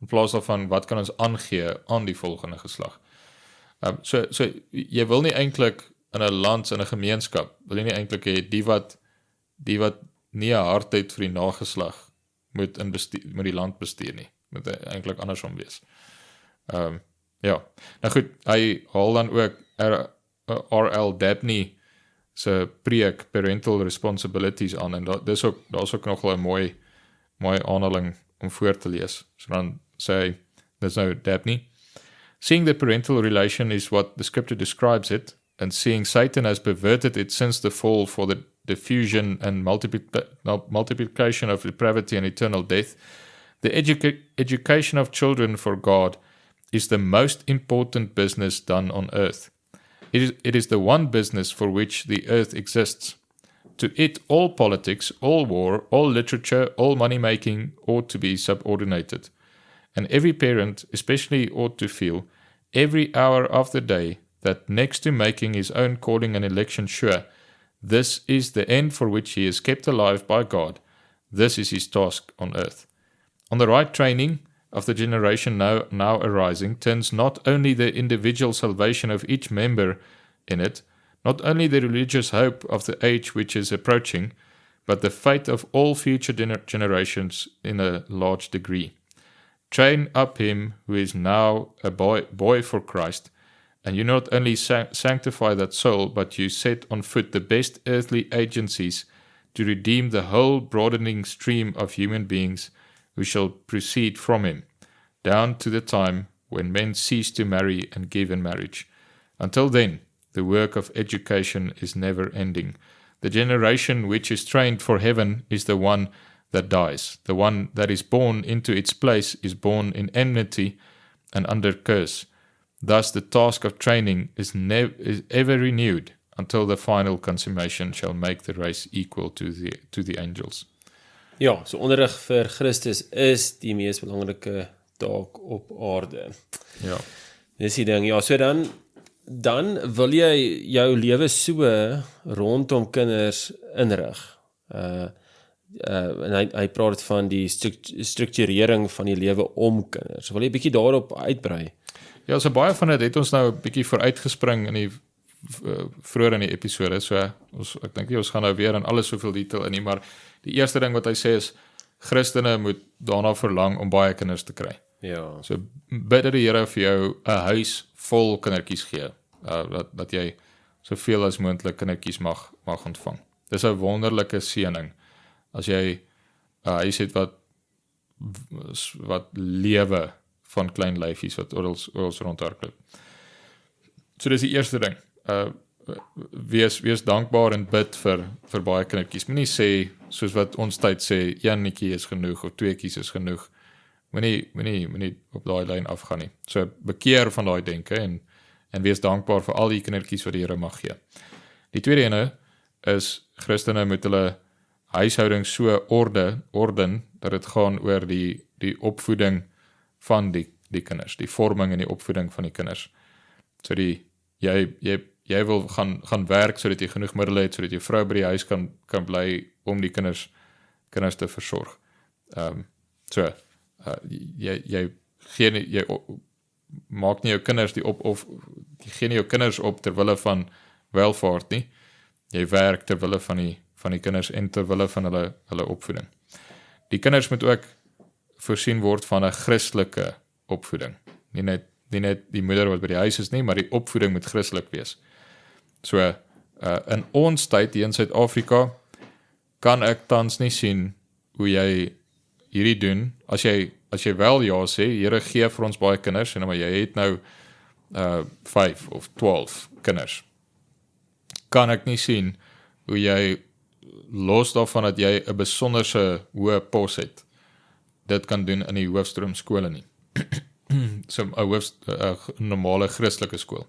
In plaas daarvan, wat kan ons aangee aan die volgende geslag? So jy wil nie eintlik in 'n land, in 'n gemeenskap, wil jy nie eintlik hê, die wat nie 'n hart het vir die nageslag, moet die land bestuur nie. Moet eintlik andersom wees. Ja, nou goed, hy haal dan ook R.L. Dabney se preek Parental Responsibilities aan, en daar's ook nogal 'n mooi aanhaling om voor te lees. So dan sê hy, dis nou Dabney, seeing the parental relation is what the scripture describes it, and seeing Satan has perverted it since the fall for the diffusion and multiplication of depravity and eternal death, the education of children for God is the most important business done on earth. It is the one business for which the earth exists. To it, all politics, all war, all literature, all money-making ought to be subordinated. And every parent especially ought to feel every hour of the day that next to making his own calling and election sure, this is the end for which he is kept alive by God. This is his task on earth. On the right training of the generation now arising turns not only the individual salvation of each member in it, not only the religious hope of the age which is approaching, but the fate of all future generations in a large degree. Train up him who is now a boy for Christ, and you not only sanctify that soul, but you set on foot the best earthly agencies to redeem the whole broadening stream of human beings who shall proceed from him, down to the time when men cease to marry and give in marriage. Until then, the work of education is never ending. The generation which is trained for heaven is the one that dies. The one that is born into its place is born in enmity and under curse. Thus the task of training is ever renewed until the final consummation shall make the race equal to the angels. Ja, so onderrig vir Christus is die mees belangrike taak op aarde. Ja. Dis die ding. Ja, so dan wil jy jou lewe so rondom kinders inrig. En hy praat van die strukturering van die lewe om kinders. Wil jy bietjie daarop uitbrei? Ja, so baie van dit het ons nou 'n bietjie vooruitgespring in die vroeër in die episode, so ek dink nie ons gaan nou weer in alles soveel detail in nie, maar die eerste ding wat hy sê is, Christene moet daarna verlang om baie kinders te kry. Ja. So bid dat die Here vir jou 'n huis vol kindertjies gee, dat jy soveel as moontlik kindertjies mag ontvang. Dis 'n wonderlike seëning, as jy 'n huis het wat lewe van klein lyfies wat oral rondhardloop. So dis die eerste ding. Wees dankbaar en bid vir baie kindertjies. Moenie sê, soos wat ons tyd sê, Jannetjie is genoeg, of 2 kies is genoeg. Moenie op daai lyn afgaan nie. So bekeer van daai denke en wees dankbaar vir al die kindertjies wat die Here mag gee. Die tweede ene is, Christene moet hulle huishouding so orden, dat dit gaan oor die opvoeding van die kinders, die vorming en die opvoeding van die kinders. So jy wil gaan werk sodat jy genoeg middele het, sodat jy vrou by die huis kan bly om die kinders te versorg. Jy maak nie jou kinders jy gee nie jou kinders op ter wille van welvaart nie. Jy werk ter wille van die kinders en ter wille van hulle opvoeding. Die kinders moet ook voorsien word van 'n Christelike opvoeding. Nie net die moeder wat by die huis is nie, maar die opvoeding moet Christelik wees. So, in ons tyd hier in Suid-Afrika kan ek tans nie sien hoe jy hierdie doen, as jy wel ja sê, Here gee vir ons baie kinders, en maar jy het nou 5 of 12 kinders. Kan ek nie sien hoe jy, los daarvan dat jy 'n besonderse hoë pos het, dit kan doen in die hoofstroom skole nie. So 'n normale Christelike skool.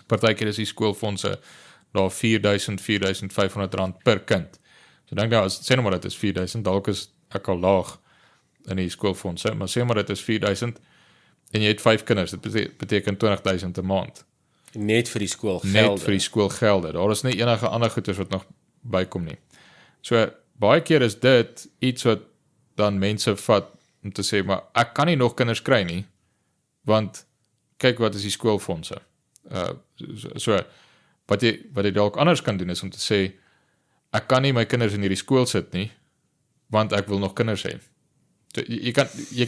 Partykeer is die skoolfondse daar 4,500 rand per kind. So dink nou, sê nou maar dit is 4,000, dalk is ek al laag in die skoolfondse, maar sê maar dit is 4,000 en jy het 5 kinders, dit beteken 20,000 'n maand. Net vir die skoolgelde. Net vir die skoolgelde. Daar is nie enige ander goeders wat nog bykom nie. So baie keer is dit iets wat dan mense vat om te sê, maar ek kan nie nog kinders kry nie, want kyk wat is die skoolfondse. So wat jy dalk anders kan doen is om te sê, ek kan nie my kinders in hierdie skool sit nie, want ek wil nog kinders hê. So, jy kan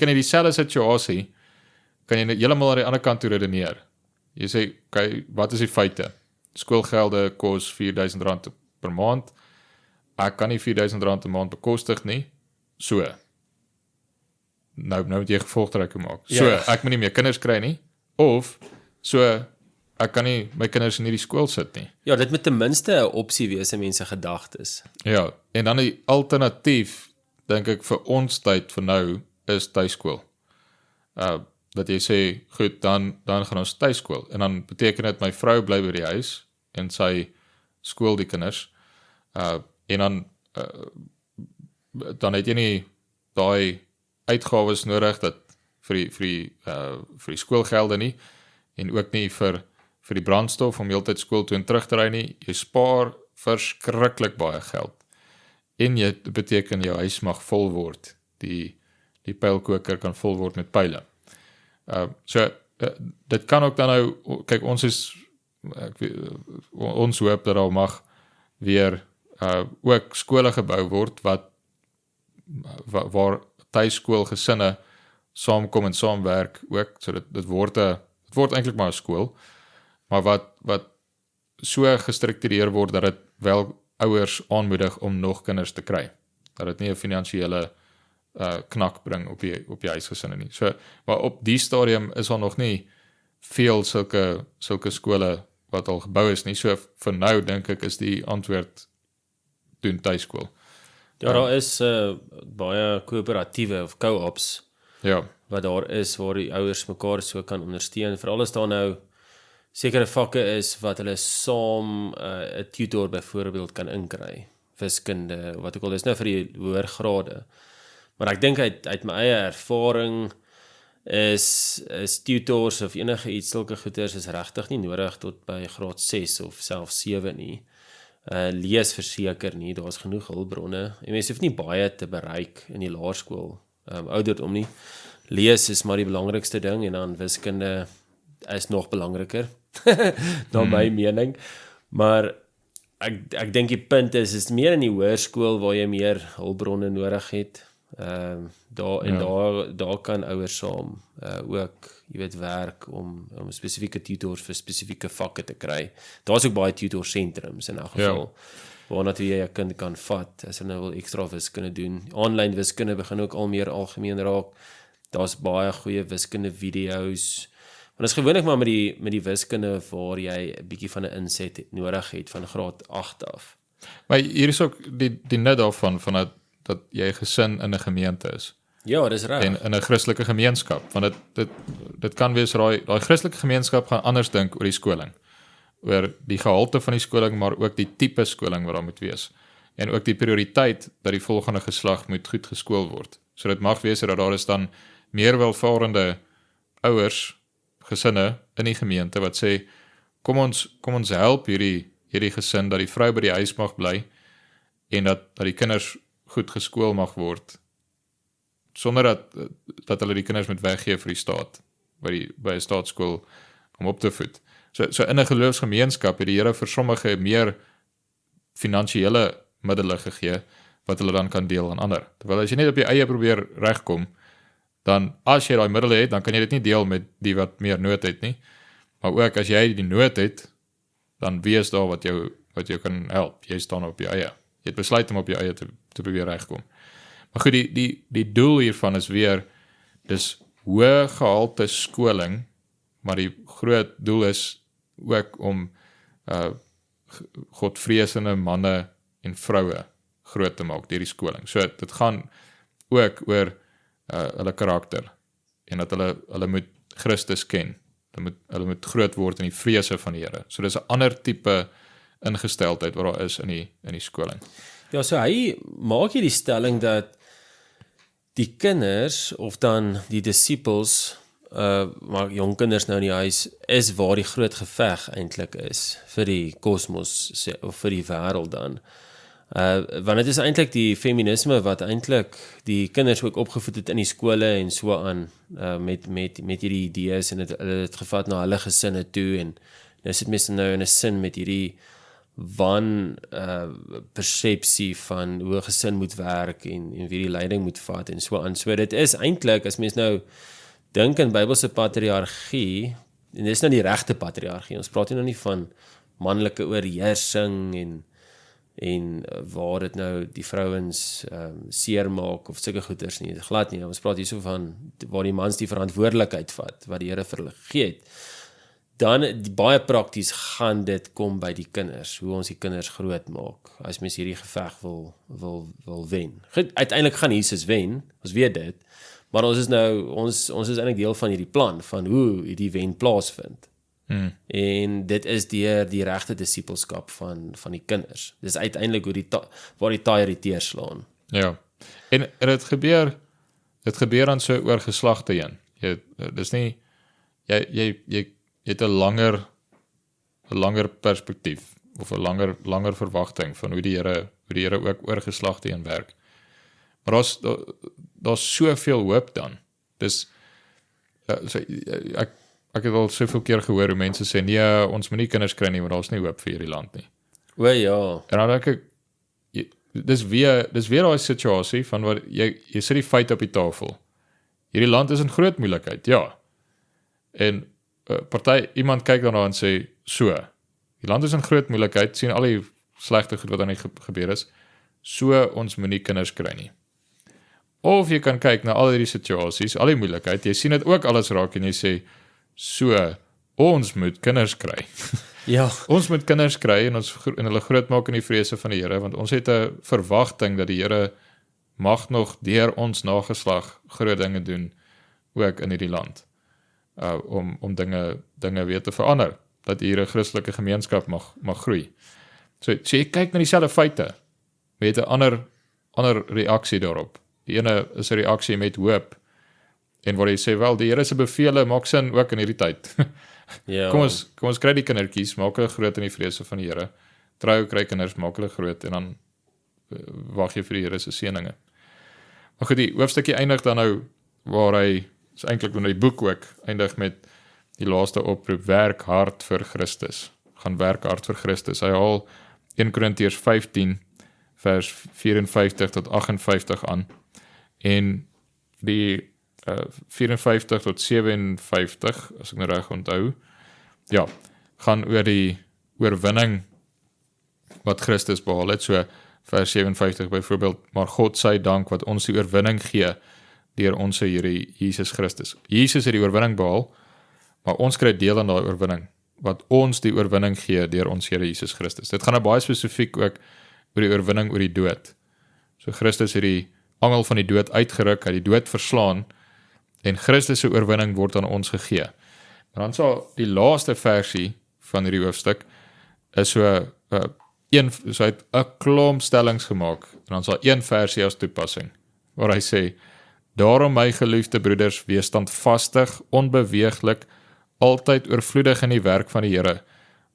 in dieselfde situasie, kan jy heeltemal aan die ander kant toe redeneer. Jy sê, okay, wat is die feite? Skoolgelde kos 4,000 rand per maand. Ek kan nie 4,000 rand 'n maand bekostig nie. So. Nou moet jy gevolgtrekking maak. So, ek moet nie meer kinders kry nie. Of, so, ek kan nie my kinders in hierdie skool sit nie. Ja, dit moet ten minste 'n opsie wees in mense gedagtes. Ja, en dan die alternatief, dink ek vir ons tyd vir nou, is tuiskool. Dat jy sê, goed, dan gaan ons tuiskool. En dan beteken dit my vrou bly by die huis en sy skool die kinders. En dan het jy nie daai uitgawes nodig dat vir die skoolgelde nie, en ook nie vir die brandstof om heeltyd skool toe en terug te ry nie. Jy spaar verskriklik baie geld. En dit beteken jou huis mag vol word. Die pylkoker kan vol word met pyle. Dit kan ook dan nou, kyk, ons hoop dat daar mag weer ook skole gebou word waar tuiskoolgesinne saamkom en saamwerk ook, so dit word eintlik maar 'n skool, maar wat so gestruktureer word dat dit wel ouers aanmoedig om nog kinders te kry, dat dit nie 'n finansiële knak bring op die huisgesinne nie. So, maar op die stadium is daar nog nie veel sulke skole wat al gebou is nie. So vir nou dink ek is die antwoord doen tuiskool. Ja, daar is baie koöperatiewe of co-ops wat daar is waar die ouers mekaar so kan ondersteun. Veral as daar nou sekere vakke is wat hulle saam 'n tutor byvoorbeeld kan inkry. Wiskunde, wat ook al, dis nou vir die hoër grade. Maar ek dink uit my eie ervaring is tutors of enige iets sulke goeders is regtig nie nodig tot by graad 6 of selfs 7 nie. Lees verseker nie, daar's genoeg hulpbronne. En mense hoef nie baie te bereik in die laerskool ouderdom nie. Lees is maar die belangrikste ding en dan wiskunde is nog belangriker, na my mening. Maar ek dink die punt is meer in die hoërskool waar jy meer hulpbronne nodig het. Daar kan ouers saam ook, jy weet, werk om spesifieke tutors vir spesifieke vakke te kry. Daar's ook baie tutorsentrums in elk geval, waarna jy 'n kind kan vat as hulle nou wil ekstra wiskunde doen. Aanlyn wiskunde begin ook al meer algemeen raak. Daar's baie goeie wiskunde video's. Maar dit is gewoonlik maar met die wiskunde waar jy 'n bietjie van 'n inset nodig het van graad 8 af. Maar hier is ook die nut daarvan dat jy gesin in 'n gemeente is. Ja, dis reg. En in 'n Christelike gemeenskap, want dit kan wees daai Christelike gemeenskap gaan anders dink oor die skoling, oor die gehalte van die skoling, maar ook die tipe skoling wat daar moet wees, en ook die prioriteit dat die volgende geslag moet goed geskool word. So dit mag wees dat daar is dan meer welvarende ouers, gesinne in die gemeente wat sê, kom ons help hierdie gesin dat die vrou by die huis mag bly en dat die kinders goed geskool mag word, sonder dat hulle die kinders moet weggee vir die staat, by 'n staatsskool om op te voed. So in 'n geloofsgemeenskap het die Here vir sommige meer finansiële middele gegee, wat hulle dan kan deel aan ander. Terwyl as jy net op jou eie probeer regkom, dan as jy daai middele het, dan kan jy dit nie deel met die wat meer nood het nie. Maar ook as jy die nood het, dan wees daar wat jou kan help. Jy staan op jou eie. Jy het besluit om op jou eie te probeer regkom. Maar goed, die doel hiervan is weer, dis hoë gehalte skoling, maar die groot doel is ook om godvreesende manne en vroue groot te maak deur die skoling. So dit gaan ook oor hulle karakter en dat hulle moet Christus ken. Hulle moet groot word in die vrese van die Here. So dis 'n ander tipe ingesteldheid wat daar is in die skoling. Ja, so hy maak hier die stelling dat die kinders of dan die disippels, maar jong kinders nou in die huis, is waar die groot geveg eintlik is vir die kosmos of vir die wêreld dan. Want dit is eintlik die feminisme wat eintlik die kinders ook opgevoed het in die skole en so aan, met hierdie idees, en hulle het gevat na hulle gesinne toe, en nou sit mense nou in 'n sin met hierdie persepsie van hoe 'n gesin moet werk en wie die leiding moet vat en so aan. So dit is eintlik, as mens nou dink in Bybelse patriargie, en dis nou die regte patriargie, ons praat hier nou nie van manlike oorheersing en waar dit nou die vrouens seer maak of sulke goeders nie, glad nie. Ons praat hierso van waar die mans die verantwoordelikheid vat wat die Here vir hulle gegee het. Dan baie prakties gaan dit kom by die kinders, hoe ons die kinders groot maak, as mens hierdie geveg wil wen. Uiteindelik gaan Jesus wen, ons weet dit, maar ons is eintlik deel van hierdie plan, van hoe die wen plaasvind. En dit is deur die regte disippelskap van die kinders. Dis uiteindelik waar die taai die teer slaan. Ja, en dit gebeur dan so oor geslagte heen. Dis nie jy het 'n langer perspektief of 'n langer verwagting van hoe die Here ook oor geslagte heen werk. Maar daar's soveel hoop dan. Dis ek het al soveel keer gehoor hoe mense sê nee, ons moet nie kinders kry nie, want daar's nie hoop vir hierdie land nie. O ja. En dan dink ek dis weer daai situasie van waar jy sit die feit op die tafel. Hierdie land is in groot moeilikheid, ja. En iemand kyk daarna en sê so, die land is in groot moeilikheid, sien al die slegte goed wat aan die gebeur is, so ons moet nie kinders kry nie. Of jy kan kyk na al hierdie situasies, al die moeilikheid, jy sien dit ook alles raak en jy sê, so, ons moet kinders kry. Ja. Ons moet kinders kry en hulle groot maak in die vrese van die Here, want ons het 'n verwagting dat die Here mag nog deur ons nageslag groot dinge doen, ook in hierdie land, om dinge weer te verander, dat hier 'n Christelike gemeenskap mag groei. So jy kyk na dieselfde feite, met 'n ander reaksie daarop. Die ene is 'n reaksie met hoop, en waar jy sê, wel, die Here se bevele maak sin ook in hierdie tyd. Ja. Kom ons kry die kindertjies, maak hulle groot in die vrese van die Here. Trou kry kinders, maak hulle groot, en dan wag jy vir die Here se seëninge. Maar goed, die hoofstukkie eindig dan nou, waar hy, is eintlik met die boek ook, eindig met die laaste oproep, werk hard vir Christus. Gaan werk hard vir Christus. Hy haal 1 Korintiërs 15, vers 54 tot 58 aan, en die 54 tot 57, as ek nou reg onthou, ja, gaan oor die oorwinning wat Christus behaal het, so vers 57 byvoorbeeld, maar God sy dank wat ons die oorwinning gee deur ons Here Jesus Christus. Jesus het die oorwinning behaal, maar ons kry deel aan daai oorwinning, wat ons die oorwinning gee deur ons Here Jesus Christus. Dit gaan nou baie spesifiek ook oor die oorwinning oor die dood. So Christus het die angel van die dood uitgeruk, hy het die dood verslaan, en Christus se oorwinning word aan ons gegee. En dan sal die laaste versie van hierdie hoofstuk is so hy het 'n klomp stellings gemaak, en dan sal een versie as toepassing, waar hy sê, daarom my geliefde broeders, wees standvastig, onbeweeglik, altyd oorvloedig in die werk van die Here,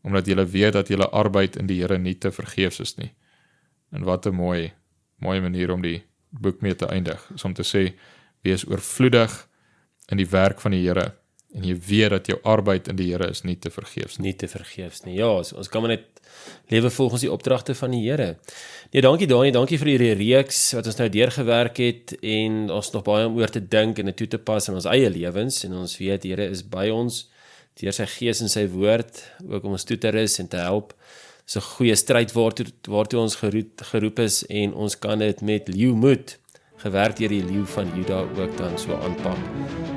omdat julle weet dat julle arbeid in die Here nie te vergeefs is nie. En wat 'n mooi manier om die boek mee te eindig, is om te sê, wees oorvloedig in die werk van die Here, en jy weet dat jou arbeid in die Here is nie te vergeefs nie. Nie te vergeefs nie. Ja, so ons kan maar net lewe volgens die opdragte van die Here. Nee, dankie Dani, dankie vir hierdie reeks wat ons nou deurgewerk het, en ons nog baie om oor te dink en dit toe te pas in ons eie lewens, en ons weet die Here is by ons deur sy Gees en sy woord, ook om ons toe te rus en te help. Dis 'n goeie stryd waartoe ons geroep is, en ons kan dit met leeumoed, gewerk deur die leeu van Juda, ook dan so aanpak.